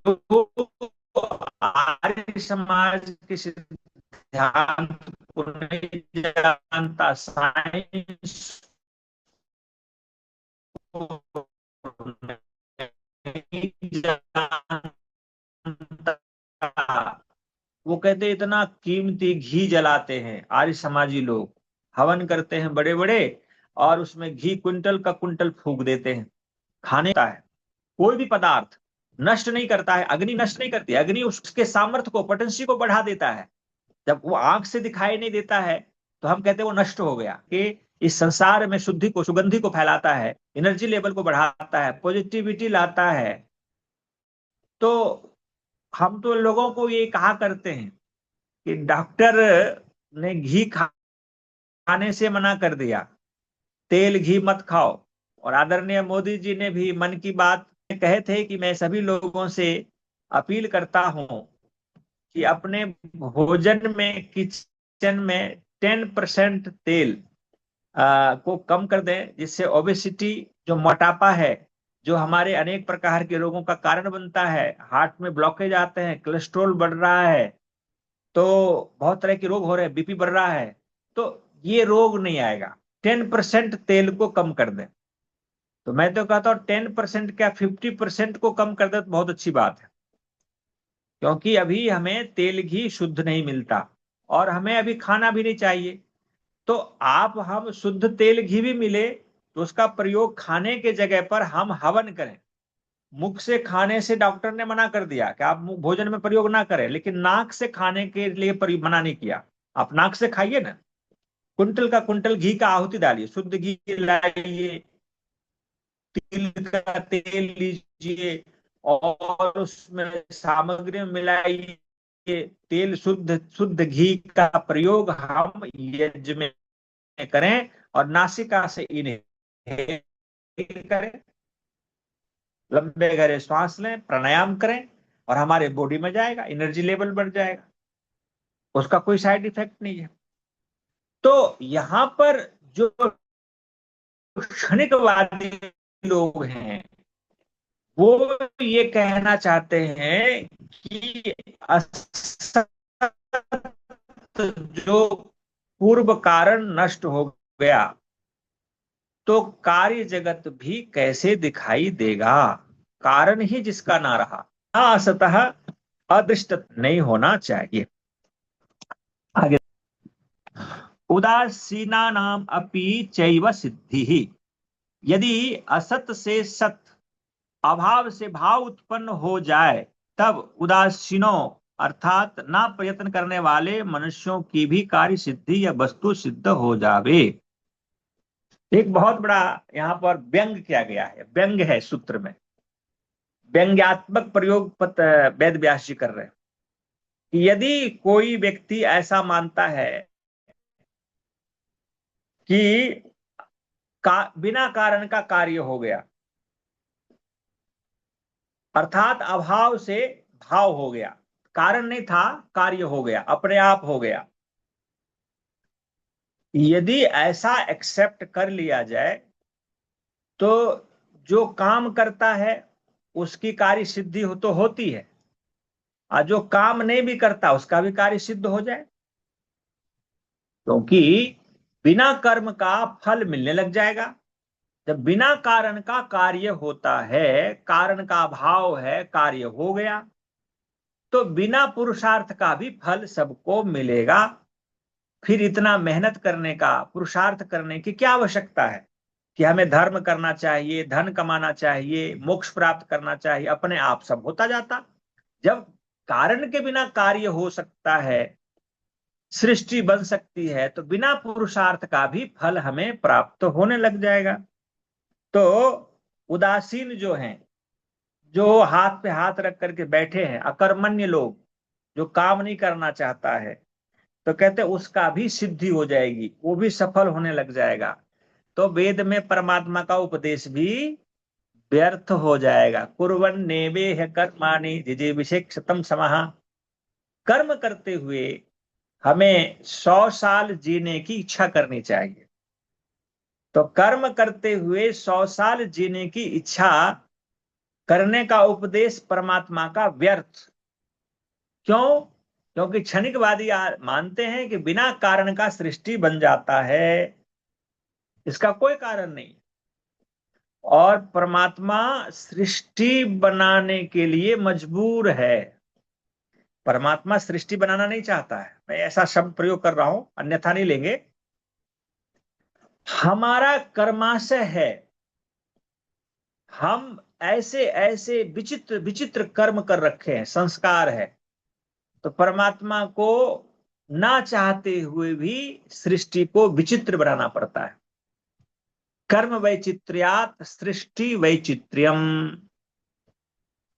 S1: आर्य समाज के सिद्धांत को नहीं जानता, साइंस को नहीं जानता, वो कहते इतना कीमती घी जलाते हैं आर्य समाजी लोग, हवन करते हैं बड़े बड़े, और उसमें घी क्विंटल का क्विंटल फूंक देते हैं। खाने का है, कोई भी पदार्थ नष्ट नहीं करता है, अग्नि नष्ट नहीं करती, अग्नि उसके सामर्थ्य को, पोटेंसी को बढ़ा देता है। जब वो आंख से दिखाई नहीं देता है तो हम कहते हैं वो नष्ट हो गया। कि इस संसार में शुद्धि को, सुगंधि को फैलाता है, एनर्जी लेवल को बढ़ाता है, पॉजिटिविटी लाता है। तो हम तो लोगों को ये कहा करते हैं कि डॉक्टर ने घी खाने से मना कर दिया, तेल घी मत खाओ। और आदरणीय मोदी जी ने भी मन की बात में कहे थे कि मैं सभी लोगों से अपील करता हूं कि अपने भोजन में, किचन में 10% तेल को कम कर दें, जिससे ओबेसिटी, जो मोटापा है, जो हमारे अनेक प्रकार के रोगों का कारण बनता है, हार्ट में ब्लॉकेज आते हैं, कोलेस्ट्रॉल बढ़ रहा है, तो बहुत तरह के रोग हो रहे हैं, बीपी बढ़ रहा है, तो ये रोग नहीं आएगा। 10% तेल को कम कर दें। तो मैं तो कहता हूँ 10% क्या, 50% को कम कर दे तो बहुत अच्छी बात है। क्योंकि अभी हमें तेल घी शुद्ध नहीं मिलता और हमें अभी खाना भी नहीं चाहिए। तो आप, हम शुद्ध तेल घी भी मिले तो उसका प्रयोग खाने के जगह पर हम हवन करें। मुख से खाने से डॉक्टर ने मना कर दिया कि आप भोजन में प्रयोग ना करें, लेकिन नाक से खाने के लिए मना नहीं किया। आप नाक से खाइए ना, कुंटल का कुंटल घी का आहुति डालिए, शुद्ध घी लाइए, तिल का तेल लीजिए और उसमें सामग्री में मिलाइए, तेल, शुद्ध शुद्ध घी का प्रयोग हम यज्ञ में करें और नासिका से इन्हें करें, लंबे गहरे श्वास लें, प्राणायाम करें और हमारे बॉडी में जाएगा, एनर्जी लेवल बढ़ जाएगा, उसका कोई साइड इफेक्ट नहीं है। तो यहां पर जो क्षणिकवादी लोग हैं वो ये कहना चाहते हैं कि असत जो पूर्व कारण नष्ट हो गया तो कार्य जगत भी कैसे दिखाई देगा, कारण ही जिसका ना रहा, असतः अदृष्ट नहीं होना चाहिए। आगे, उदासीनानाम अपि चैव सिद्धि, यदि असत से सत, अभाव से भाव उत्पन्न हो जाए तब उदासीनों अर्थात ना प्रयत्न करने वाले मनुष्यों की भी कार्य सिद्धि या वस्तु सिद्ध हो जावे। एक बहुत बड़ा यहाँ पर व्यंग किया गया है, व्यंग है सूत्र में, व्यंग्यात्मक प्रयोग वेद व्यास जी कर रहे हैं कि यदि कोई व्यक्ति ऐसा मानता है कि बिना कारण का कार्य हो गया, अर्थात अभाव से भाव हो गया, कारण नहीं था, कार्य हो गया, अपने आप हो गया, यदि ऐसा एक्सेप्ट कर लिया जाए तो जो काम करता है उसकी कार्य सिद्धि तो होती है, और जो काम नहीं भी करता उसका भी कार्य सिद्ध हो जाए। क्योंकि बिना कर्म का फल मिलने लग जाएगा। जब बिना कारण का कार्य होता है, कारण का अभाव है, कार्य हो गया, तो बिना पुरुषार्थ का भी फल सबको मिलेगा। फिर इतना मेहनत करने का, पुरुषार्थ करने की क्या आवश्यकता है कि हमें धर्म करना चाहिए, धन कमाना चाहिए, मोक्ष प्राप्त करना चाहिए, अपने आप सब होता जाता। जब कारण के बिना कार्य हो सकता है, सृष्टि बन सकती है, तो बिना पुरुषार्थ का भी फल हमें प्राप्त होने लग जाएगा। तो उदासीन जो हैं, जो हाथ पे हाथ रख करके बैठे हैं, अकर्मण्य लोग, जो काम नहीं करना चाहता है, तो कहते उसका भी सिद्धि हो जाएगी, वो भी सफल होने लग जाएगा। तो वेद में परमात्मा का उपदेश भी व्यर्थ हो जाएगा। कुर्वन्नेवेह कर्माणि जिजीविषेक्षतम् समः। कर्म करते हुए हमें 100 साल जीने की इच्छा करनी चाहिए। तो कर्म करते हुए 100 साल जीने की इच्छा करने का उपदेश परमात्मा का व्यर्थ। क्यों? क्योंकि क्षणिकवादी मानते हैं कि बिना कारण का सृष्टि बन जाता है, इसका कोई कारण नहीं। और परमात्मा सृष्टि बनाने के लिए मजबूर है। परमात्मा सृष्टि बनाना नहीं चाहता है, मैं ऐसा शब्द प्रयोग कर रहा हूं, अन्यथा नहीं लेंगे। हमारा कर्माशय है, हम ऐसे ऐसे विचित्र विचित्र कर्म कर रखे हैं, संस्कार है। तो परमात्मा को ना चाहते हुए भी सृष्टि को विचित्र बनाना पड़ता है। कर्म वैचित्र्यात् सृष्टि वैचित्र्यम।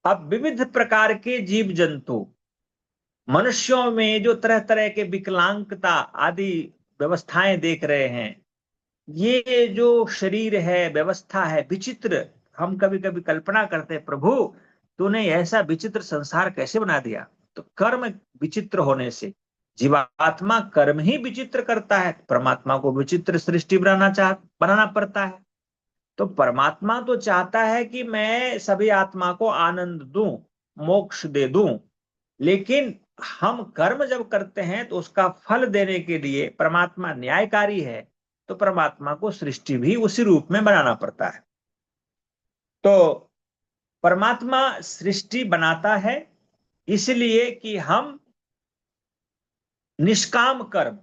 S1: अब विविध प्रकार के जीव जंतु, मनुष्यों में जो तरह तरह के विकलांगता आदि व्यवस्थाएं देख रहे हैं, ये जो शरीर है, व्यवस्था है विचित्र, हम कभी कभी कल्पना करते हैं, प्रभु तूने ऐसा विचित्र संसार कैसे बना दिया। तो कर्म विचित्र होने से जीवात्मा कर्म ही विचित्र करता है, परमात्मा को विचित्र सृष्टि बनाना पड़ता है। तो परमात्मा तो चाहता है कि मैं सभी आत्मा को आनंद दूं, मोक्ष दे दूं, लेकिन हम कर्म जब करते हैं तो उसका फल देने के लिए परमात्मा न्यायकारी है, तो परमात्मा को सृष्टि भी उसी रूप में बनाना पड़ता है। तो परमात्मा सृष्टि बनाता है इसलिए कि हम निष्काम कर्म,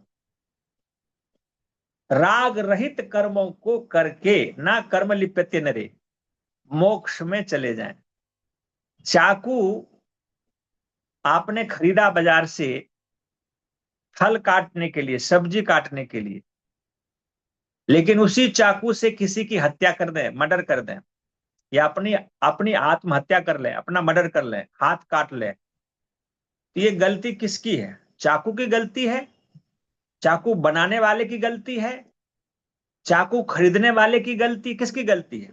S1: राग रहित कर्मों को करके, ना कर्म लिप्यते नरे, मोक्ष में चले जाएं। चाकू आपने खरीदा बाजार से फल काटने के लिए, सब्जी काटने के लिए, लेकिन उसी चाकू से किसी की हत्या कर दें, मर्डर कर दें, या अपनी अपनी आत्महत्या कर लें, अपना मर्डर कर लें, हाथ काट लें, तो ये गलती किसकी है? चाकू की गलती है? चाकू बनाने वाले की गलती है? चाकू खरीदने वाले की गलती? किसकी गलती है?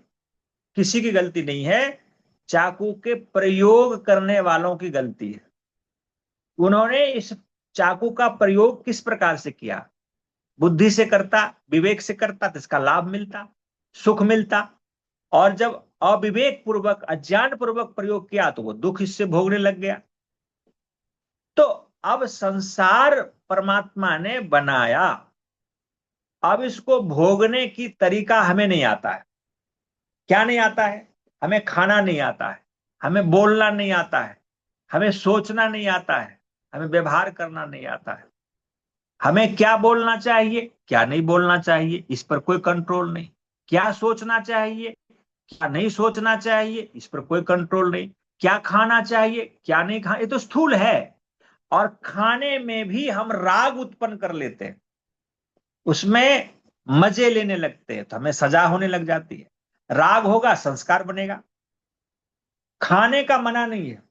S1: किसी की गलती नहीं है, चाकू के प्रयोग करने वालों की गलती है। उन्होंने इस चाकू का प्रयोग किस प्रकार से किया? बुद्धि से करता, विवेक से करता तो इसका लाभ मिलता, सुख मिलता। और जब अविवेक पूर्वक, अज्ञान पूर्वक प्रयोग किया तो वो दुख इससे भोगने लग गया। तो अब संसार परमात्मा ने बनाया, अब इसको भोगने की तरीका हमें नहीं आता है। क्या नहीं आता है? हमें खाना नहीं आता है, हमें बोलना नहीं आता है, हमें सोचना नहीं आता है, हमें व्यवहार करना नहीं आता है। हमें क्या बोलना चाहिए, क्या नहीं बोलना चाहिए, इस पर कोई कंट्रोल नहीं। क्या सोचना चाहिए, क्या नहीं सोचना चाहिए, इस पर कोई कंट्रोल नहीं। क्या खाना चाहिए, क्या नहीं खाना, ये तो स्थूल है। और खाने में भी हम राग उत्पन्न कर लेते हैं, उसमें मजे लेने लगते हैं, तो हमें सजा होने लग जाती है। राग होगा, संस्कार बनेगा। खाने का मना नहीं है,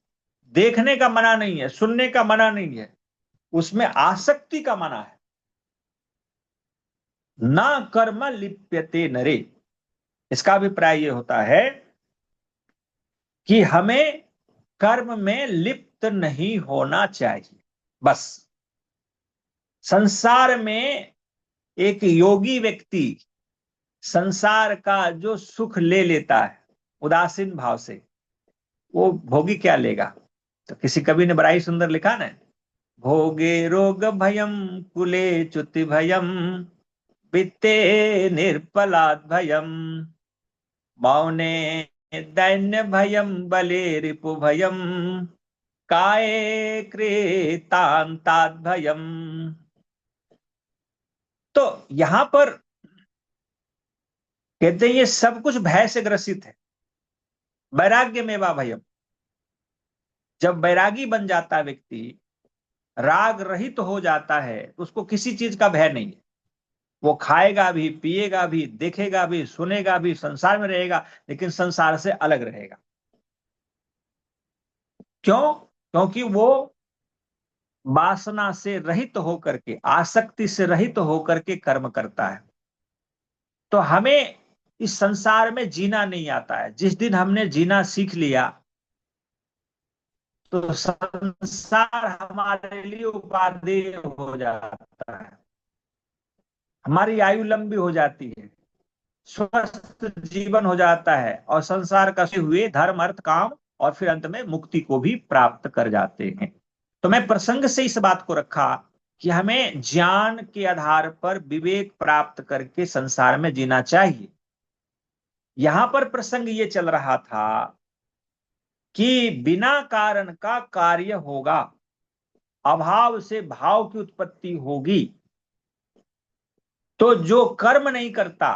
S1: देखने का मना नहीं है, सुनने का मना नहीं है, उसमें आसक्ति का मना है। ना कर्म लिप्यते नरे, इसका अभिप्राय यह होता है कि हमें कर्म में लिप्त नहीं होना चाहिए। बस संसार में एक योगी व्यक्ति संसार का जो सुख ले लेता है उदासीन भाव से, वो भोगी क्या लेगा? तो किसी कवि ने बड़ा ही सुंदर लिखा ना, भोगे रोग भयम कुले च्युति भयम वित्ते निर्पलाद भयम मौने दैन्य भयम बले रिपु भयम काये कृतांताद भयम। तो यहां पर कहते हैं ये सब कुछ भय से ग्रसित है। वैराग्य में वा भयम, जब वैरागी बन जाता है व्यक्ति, राग रहित तो हो जाता है, उसको किसी चीज का भय नहीं है। वो खाएगा भी, पिएगा भी, देखेगा भी, सुनेगा भी, संसार में रहेगा, लेकिन संसार से अलग रहेगा। क्यों? क्योंकि वो वासना से रहित होकर के, आसक्ति से रहित होकर के कर्म करता है। तो हमें इस संसार में जीना नहीं आता है। जिस दिन हमने जीना सीख लिया तो संसार हमारे लिए उपादेय हो जाता है, हमारी आयु लंबी हो जाती है, स्वस्थ जीवन हो जाता है, और संसार का से हुए धर्म अर्थ काम और फिर अंत में मुक्ति को भी प्राप्त कर जाते हैं। तो मैं प्रसंग से इस बात को रखा कि हमें ज्ञान के आधार पर विवेक प्राप्त करके संसार में जीना चाहिए। यहां पर प्रसंग ये चल रहा था कि बिना कारण का कार्य होगा, अभाव से भाव की उत्पत्ति होगी। तो जो कर्म नहीं करता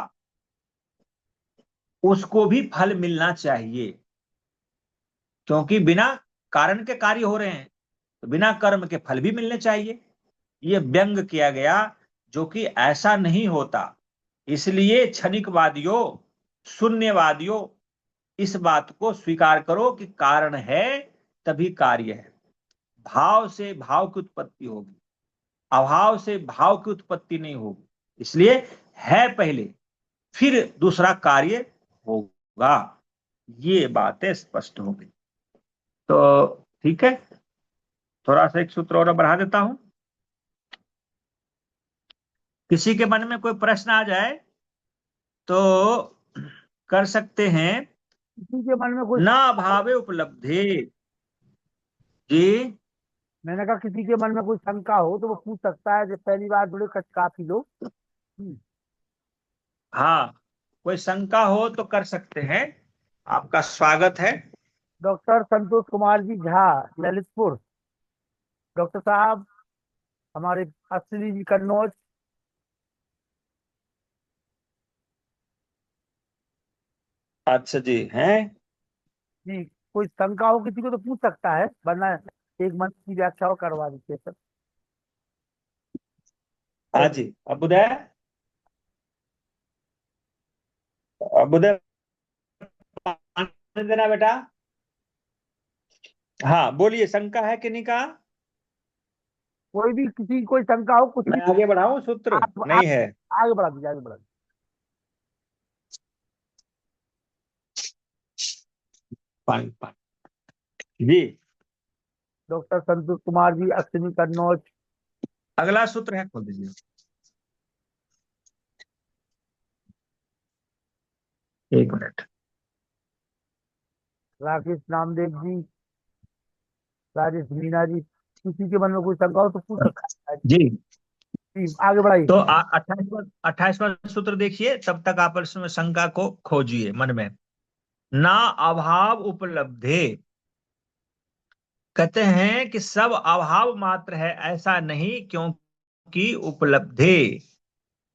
S1: उसको भी फल मिलना चाहिए, क्योंकि बिना कारण के कार्य हो रहे हैं तो बिना कर्म के फल भी मिलने चाहिए। ये व्यंग किया गया, जो कि ऐसा नहीं होता। इसलिए क्षणिकवादियों, शून्यवादियों, इस बात को स्वीकार करो कि कारण है तभी कार्य है। भाव से भाव की उत्पत्ति होगी, अभाव से भाव की उत्पत्ति नहीं होगी। इसलिए है पहले, फिर दूसरा कार्य होगा। ये बातें स्पष्ट हो गई। तो ठीक है, थोड़ा सा एक सूत्र और बढ़ा देता हूं। किसी के मन में कोई प्रश्न आ जाए तो कर सकते हैं।
S2: किसी के मन में कोई,
S1: न भावे उपलब्धे। जी।
S2: मैंने कहा किसी के मन में कोई शंका हो तो वो पूछ सकता है। जब पहली बार जुड़े काफी लोग।
S1: हाँ, कोई शंका हो तो कर सकते हैं, आपका स्वागत है।
S2: डॉक्टर संतोष कुमार जी झा, ललितपुर। डॉक्टर साहब हमारे असली जी कन्नौज।
S1: अच्छा जी, हैं।
S2: जी, कोई शंका हो किसी को तो पूछ सकता है, वरना एक मंथ की व्याख्या और करवा दीजिए सर।
S1: हाँ जी, अब उदय, अब उदय पानी देना बेटा। हाँ बोलिए, शंका है कि नहीं कहा?
S2: कोई भी किसी की कोई शंका हो कुछ भी,
S1: मैं आगे बढ़ाऊं सूत्र?
S2: आप
S1: नहीं है।
S2: आगे बढ़ा दीजिए, आगे बढ़ा दीजिए।
S1: पानी पानी जी।
S2: डॉक्टर संतोष कुमार जी, अश्विनी कन्नौज।
S1: अगला सूत्र है, खोल दीजिए। एक मिनट।
S2: राकेश नामदेव जी, राजेश मीना जी। किसी के मन में कोई शंका हो तो पूछ सकता है
S1: जी,
S2: जी। आगे बढ़ाइए।
S1: तो 28वां सूत्र देखिए, तब तक आप इसमें शंका को खोजिए मन में। ना अभाव उपलब्धे, कहते हैं कि सब अभाव मात्र है, ऐसा नहीं, क्योंकि उपलब्धि,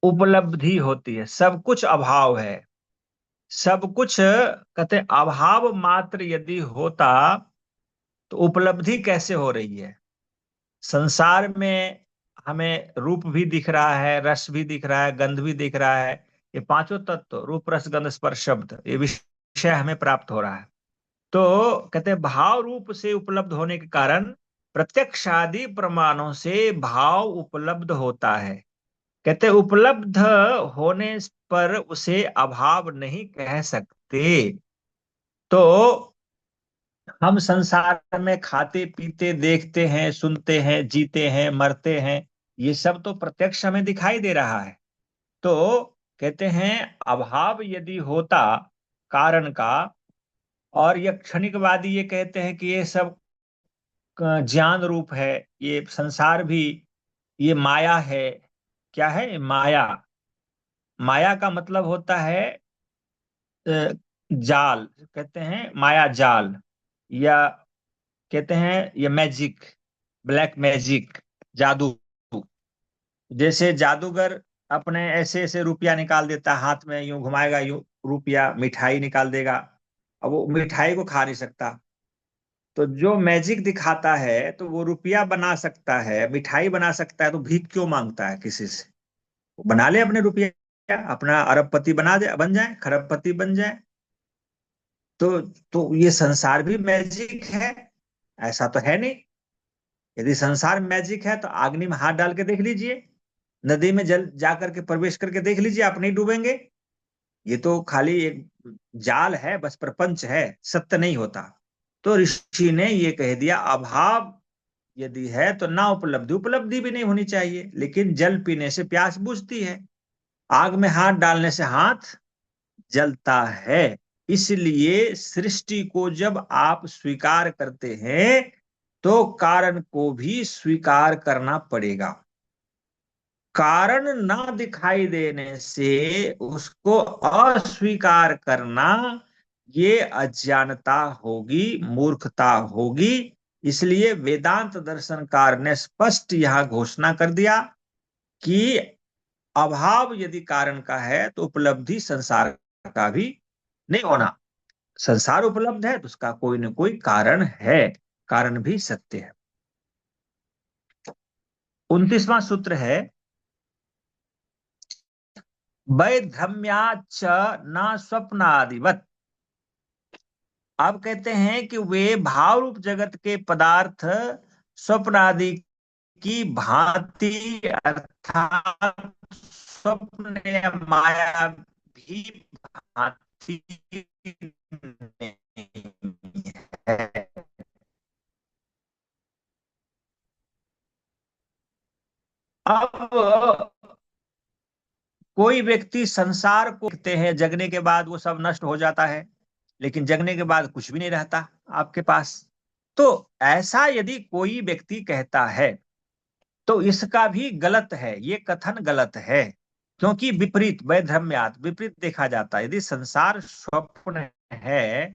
S1: उपलब्धि होती है, सब कुछ अभाव है। सब कुछ कहते हैं अभाव मात्र यदि होता तो उपलब्धि कैसे हो रही है? संसार में हमें रूप भी दिख रहा है, रस भी दिख रहा है, गंध भी दिख रहा है। ये पांचों तत्व, रूप रस गंध स्पर्श शब्द, ये विषय हमें प्राप्त हो रहा है। तो कहते हैं भाव रूप से उपलब्ध होने के कारण प्रत्यक्षादि प्रमाणों से भाव उपलब्ध होता है। कहते हैं उपलब्ध होने पर उसे अभाव नहीं कह सकते। तो हम संसार में खाते पीते, देखते हैं, सुनते हैं, जीते हैं, मरते हैं, ये सब तो प्रत्यक्ष हमें दिखाई दे रहा है। तो कहते हैं अभाव यदि होता कारण का, और ये क्षणिकवादी ये कहते हैं कि ये सब ज्ञान रूप है, ये संसार भी, ये माया है। क्या है माया? माया का मतलब होता है अ, जाल, कहते हैं माया जाल, या कहते हैं ये मैजिक, ब्लैक मैजिक, जादू। जैसे जादूगर अपने ऐसे ऐसे रुपया निकाल देता है, हाथ में यूं घुमाएगा, यूं रुपया, मिठाई निकाल देगा। अब वो मिठाई को खा नहीं सकता, तो जो मैजिक दिखाता है तो वो रुपया बना सकता है, मिठाई बना सकता है, तो भीख क्यों मांगता है किसी से? वो बना ले अपने रुपया, अपना अरबपति बना दे, बन जाए, खरबपति बन जाए। तो ये संसार भी मैजिक है? ऐसा तो है नहीं। यदि संसार मैजिक है तो अग्नि में हाथ डाल के देख लीजिए, नदी में जल जाकर के प्रवेश करके देख लीजिए, आप नहीं डूबेंगे। ये तो खाली एक जाल है, बस प्रपंच है, सत्य नहीं होता। तो ऋषि ने ये कह दिया, अभाव यदि है तो ना उपलब्धि, उपलब्धि भी नहीं होनी चाहिए। लेकिन जल पीने से प्यास बुझती है, आग में हाथ डालने से हाथ जलता है। इसलिए सृष्टि को जब आप स्वीकार करते हैं तो कारण को भी स्वीकार करना पड़ेगा। कारण ना दिखाई देने से उसको अस्वीकार करना, ये अज्ञानता होगी, मूर्खता होगी। इसलिए वेदांत दर्शनकार ने स्पष्ट यहां घोषणा कर दिया कि अभाव यदि कारण का है तो उपलब्धि संसार का भी नहीं होना। संसार उपलब्ध है तो उसका कोई न कोई कारण है, कारण भी सत्य है। 29वां सूत्र है, वैधर्म्याच न स्वप्नादिवत। अब कहते हैं कि वे भाव रूप जगत के पदार्थ स्वप्न आदि की भांति, अर्थात स्वप्न या माया भी भांति नहीं है। अब कोई व्यक्ति संसार को देखते हैं, जगने के बाद वो सब नष्ट हो जाता है, लेकिन जगने के बाद कुछ भी नहीं रहता आपके पास। तो ऐसा यदि कोई व्यक्ति कहता है तो इसका भी गलत है, ये कथन गलत है। क्योंकि विपरीत, वैधर्म्यात, विपरीत देखा जाता है। यदि संसार स्वप्न है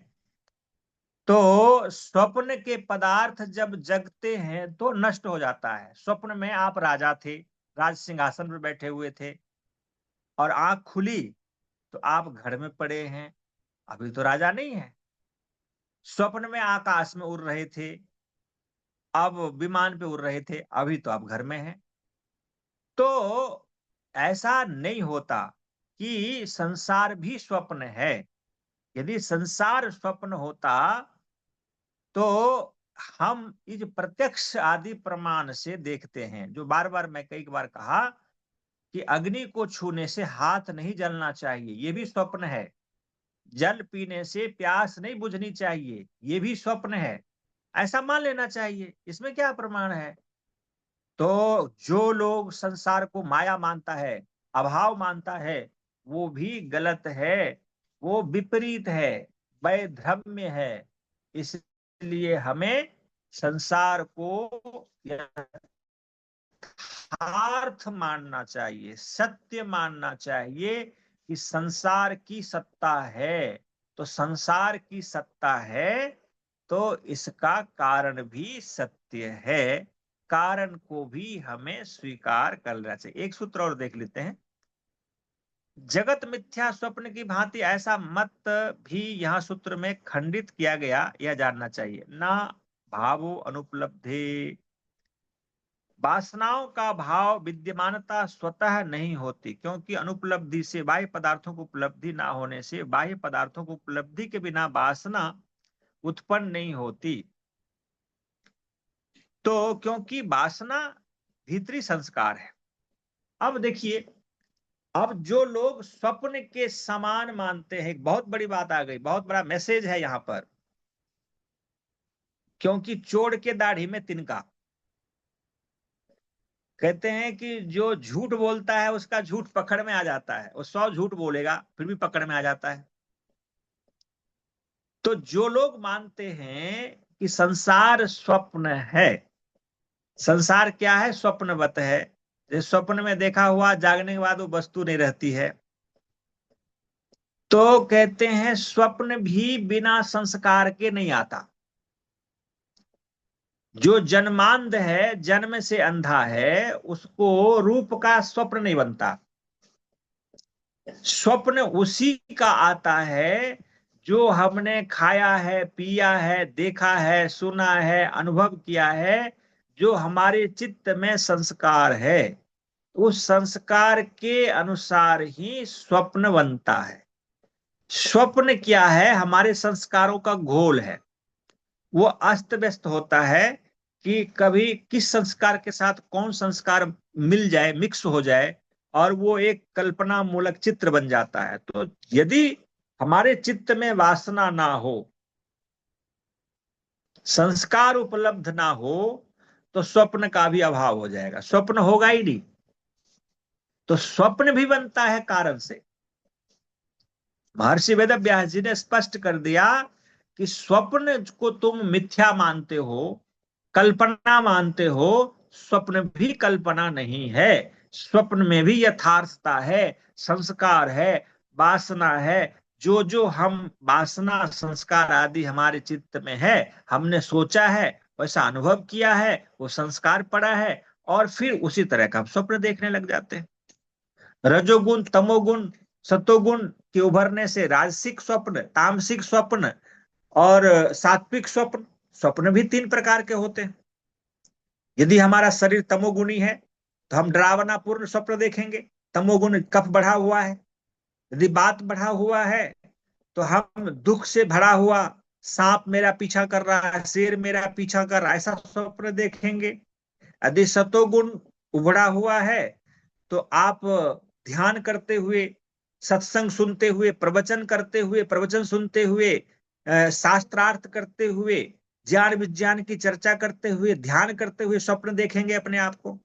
S1: तो स्वप्न के पदार्थ जब जगते हैं तो नष्ट हो जाता है। स्वप्न में आप राजा थे, राज सिंहासन पर बैठे हुए थे, और आंख खुली तो आप घर में पड़े हैं, अभी तो राजा नहीं है। स्वप्न में आकाश में उड़ रहे थे, अब विमान पे उड़ रहे थे, अभी तो आप घर में हैं। तो ऐसा नहीं होता कि संसार भी स्वप्न है। यदि संसार स्वप्न होता तो हम इस प्रत्यक्ष आदि प्रमाण से देखते हैं, जो बार बार मैं कई बार कहा कि अग्नि को छूने से हाथ नहीं जलना चाहिए, ये भी स्वप्न है। जल पीने से प्यास नहीं बुझनी चाहिए, ये भी स्वप्न है। ऐसा मान लेना चाहिए, इसमें क्या प्रमाण है? तो जो लोग संसार को माया मानता है, अभाव मानता है, वो भी गलत है, वो विपरीत है, वैधर्म्य है। इसलिए हमें संसार को यथार्थ मानना चाहिए, सत्य मानना चाहिए कि संसार की सत्ता है। तो संसार की सत्ता है तो इसका कारण भी सत्य है, कारण को भी हमें स्वीकार कर लेना चाहिए। एक सूत्र और देख लेते हैं, जगत मिथ्या स्वप्न की भांति ऐसा मत भी यहाँ सूत्र में खंडित किया गया, यह जानना चाहिए। ना भावो अनुपलब्धि, वासनाओं का भाव विद्यमानता स्वतः नहीं होती, क्योंकि अनुपलब्धि से, बाह्य पदार्थों को उपलब्धि ना होने से, बाह्य पदार्थों को उपलब्धि के बिना वासना उत्पन्न नहीं होती। तो क्योंकि वासना भीतरी संस्कार है। अब देखिए, अब जो लोग स्वप्न के समान मानते हैं, एक बहुत बड़ी बात आ गई, बहुत बड़ा मैसेज है यहां पर। क्योंकि चोर के दाढ़ी में तिनका, कहते हैं कि जो झूठ बोलता है उसका झूठ पकड़ में आ जाता है, वो 100 झूठ बोलेगा फिर भी पकड़ में आ जाता है। तो जो लोग मानते हैं कि संसार स्वप्न है, संसार क्या है? स्वप्नवत है। स्वप्न में देखा हुआ जागने के बाद वो वस्तु नहीं रहती है। तो कहते हैं स्वप्न भी बिना संस्कार के नहीं आता। जो जन्मांध है, जन्म से अंधा है, उसको रूप का स्वप्न नहीं बनता। स्वप्न उसी का आता है जो हमने खाया है, पिया है, देखा है, सुना है, अनुभव किया है, जो हमारे चित्त में संस्कार है। उस संस्कार के अनुसार ही स्वप्न बनता है। स्वप्न क्या है? हमारे संस्कारों का घोल है। वो अस्त व्यस्त होता है कि कभी किस संस्कार के साथ कौन संस्कार मिल जाए, मिक्स हो जाए, और वो एक कल्पना मूलक चित्र बन जाता है। तो यदि हमारे चित्त में वासना ना हो, संस्कार उपलब्ध ना हो, तो स्वप्न का भी अभाव हो जाएगा, स्वप्न होगा ही नहीं। तो स्वप्न भी बनता है कारण से। महर्षि वेदव्यास जी ने स्पष्ट कर दिया कि स्वप्न को तुम मिथ्या मानते हो, कल्पना मानते हो, स्वप्न भी कल्पना नहीं है। स्वप्न में भी यथार्थता है, संस्कार है, वासना है। जो जो हम वासना, संस्कार आदि हमारे चित्त में है, हमने सोचा है, वैसा अनुभव किया है, वो संस्कार पड़ा है, और फिर उसी तरह का हम स्वप्न देखने लग जाते हैं। रजोगुण, तमोगुण, सतोगुण के उभरने से राजसिक स्वप्न, तामसिक स्वप्न और सात्विक स्वप्न, स्वप्न भी तीन प्रकार के होते हैं। यदि हमारा शरीर तमोगुणी है तो हम डरावनापूर्ण स्वप्न देखेंगे, तमोगुण कफ बढ़ा हुआ है। यदि बात बढ़ा हुआ है तो हम दुख से भरा हुआ, सांप मेरा पीछा कर रहा है, शेर मेरा पीछा कर रहा है, ऐसा स्वप्न देखेंगे। यदि सतोगुण उभरा हुआ है तो आप ध्यान करते हुए, सत्संग सुनते हुए, प्रवचन करते हुए, प्रवचन सुनते हुए, शास्त्रार्थ करते हुए, ज्ञान विज्ञान की चर्चा करते हुए, ध्यान करते हुए स्वप्न देखेंगे अपने आप को।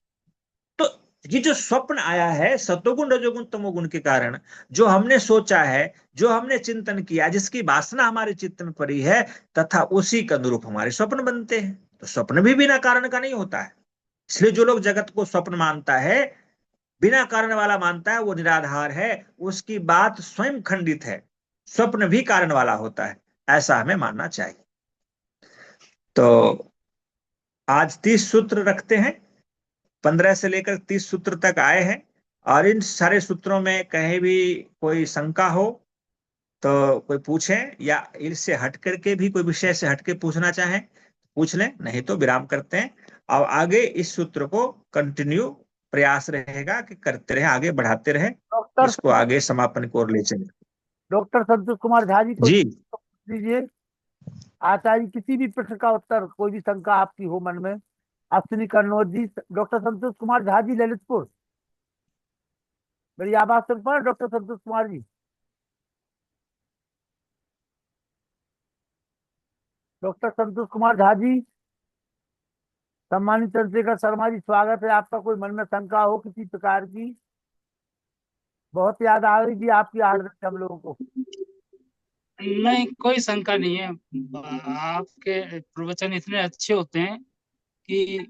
S1: तो ये जो स्वप्न आया है सतोगुण, रजोगुण, तमोगुण के कारण, जो हमने सोचा है, जो हमने चिंतन किया, जिसकी वासना हमारे चित्त में पड़ी है, तथा उसी के अनुरूप हमारे स्वप्न बनते हैं। तो स्वप्न भी बिना कारण का नहीं होता है। इसलिए जो लोग जगत को स्वप्न मानता है, बिना कारण वाला मानता है, वो निराधार है, उसकी बात स्वयं खंडित है। स्वप्न भी कारण वाला होता है, ऐसा हमें मानना चाहिए। तो आज 30 सूत्र रखते हैं, 15 से लेकर 30 सूत्र तक आए हैं। और इन सारे सूत्रों में कहीं भी कोई शंका हो तो कोई पूछे, या इससे हट करके भी कोई विषय से हट के पूछना चाहें पूछ लें, नहीं तो विराम करते हैं। और आगे इस सूत्र को कंटिन्यू प्रयास रहेगा कि करते रहे, आगे बढ़ाते रहे, इसको आगे समापन की ओर ले चले।
S2: डॉक्टर संतोष कुमार झा जी को
S1: जी
S2: दीजिए। आचार्य किसी भी प्रश्न का उत्तर, कोई भी शंका आपकी हो मन में, अश्विनी कन्नौज जी, डॉक्टर संतोष कुमार झा जी, ललितपुर। मेरी आवाज सुन पा डॉक्टर संतोष कुमार जी? डॉक्टर संतोष कुमार झा जी, सम्मानित चंद्रशेखर शर्मा जी, स्वागत है आपका। कोई मन में शंका हो किसी प्रकार की? बहुत याद आ रही थी आपकी आदत हम लोगों को।
S4: नहीं, कोई शंका नहीं है। आपके प्रवचन इतने अच्छे होते हैं कि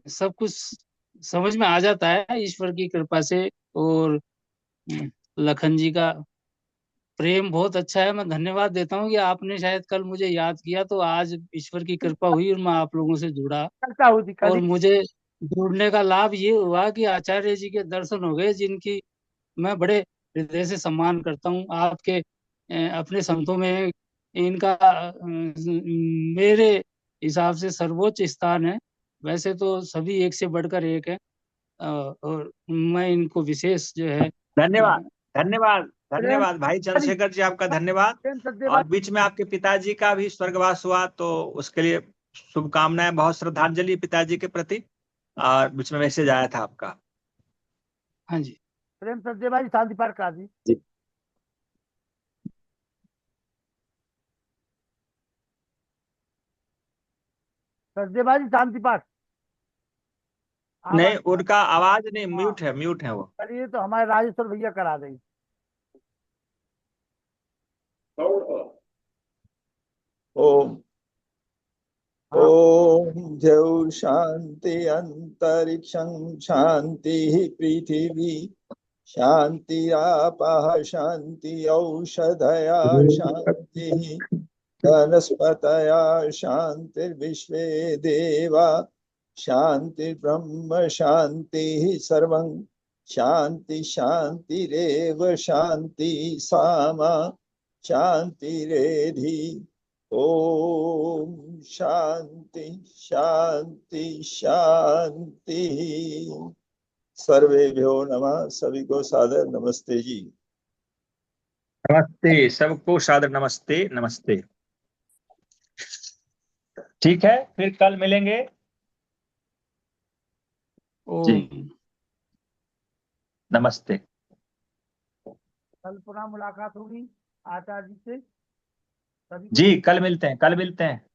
S4: सब कुछ समझ में आ जाता है ईश्वर की कृपा से। और लखन जी का प्रेम बहुत अच्छा है। मैं धन्यवाद देता हूँ कि आपने शायद कल मुझे याद किया, तो आज ईश्वर की कृपा हुई और मैं आप लोगों से जुड़ा। और मुझे जुड़ने का लाभ ये हुआ कि आचार्य जी के दर्शन हो गए, जिनकी मैं बड़े हृदय से सम्मान करता हूँ। आपके अपने संतों में इनका मेरे हिसाब से सर्वोच्च स्थान है। वैसे तो सभी एक से बढ़कर एक है, और मैं इनको विशेष जो है
S1: धन्यवाद, धन्यवाद, धन्यवाद भाई चंद्रशेखर जी, आपका धन्यवाद। और बीच में आपके पिताजी का भी स्वर्गवास हुआ, तो उसके लिए शुभकामनाएं, बहुत श्रद्धांजलि पिताजी के प्रति। और बीच में मैसेज आया था आपका।
S4: हाँ जी,
S2: प्रेम सत्य भाई, शांति पाठ करा दी। सत्यभाजी शांति पाठ।
S1: नहीं, उनका आवाज नहीं, म्यूट है, म्यूट है वो।
S2: चलिए, तो हमारे राजेश्वर भैया करा देंगे।
S3: ओम ओम जय शांति अंतरिक्षं शांति पृथिवी शांति आपः शांति औषधया शांति वनस्पतया शान्तिर्विश्वे देवा शान्तिर्ब्रह्म शान्तिः सर्वं शान्ति शान्तिरेव शान्ति सामा शान्तिरेधि ओम शांति शांति शांति। सर्वेभ्यो नमः। सभी को सादर नमस्ते जी।
S1: नमस्ते, सबको सादर नमस्ते। नमस्ते। ठीक है, फिर कल मिलेंगे जी।
S4: ओम।
S1: नमस्ते।
S2: कल पुनः मुलाकात होगी आचार्य जी से।
S1: जी, कल मिलते हैं, कल मिलते हैं।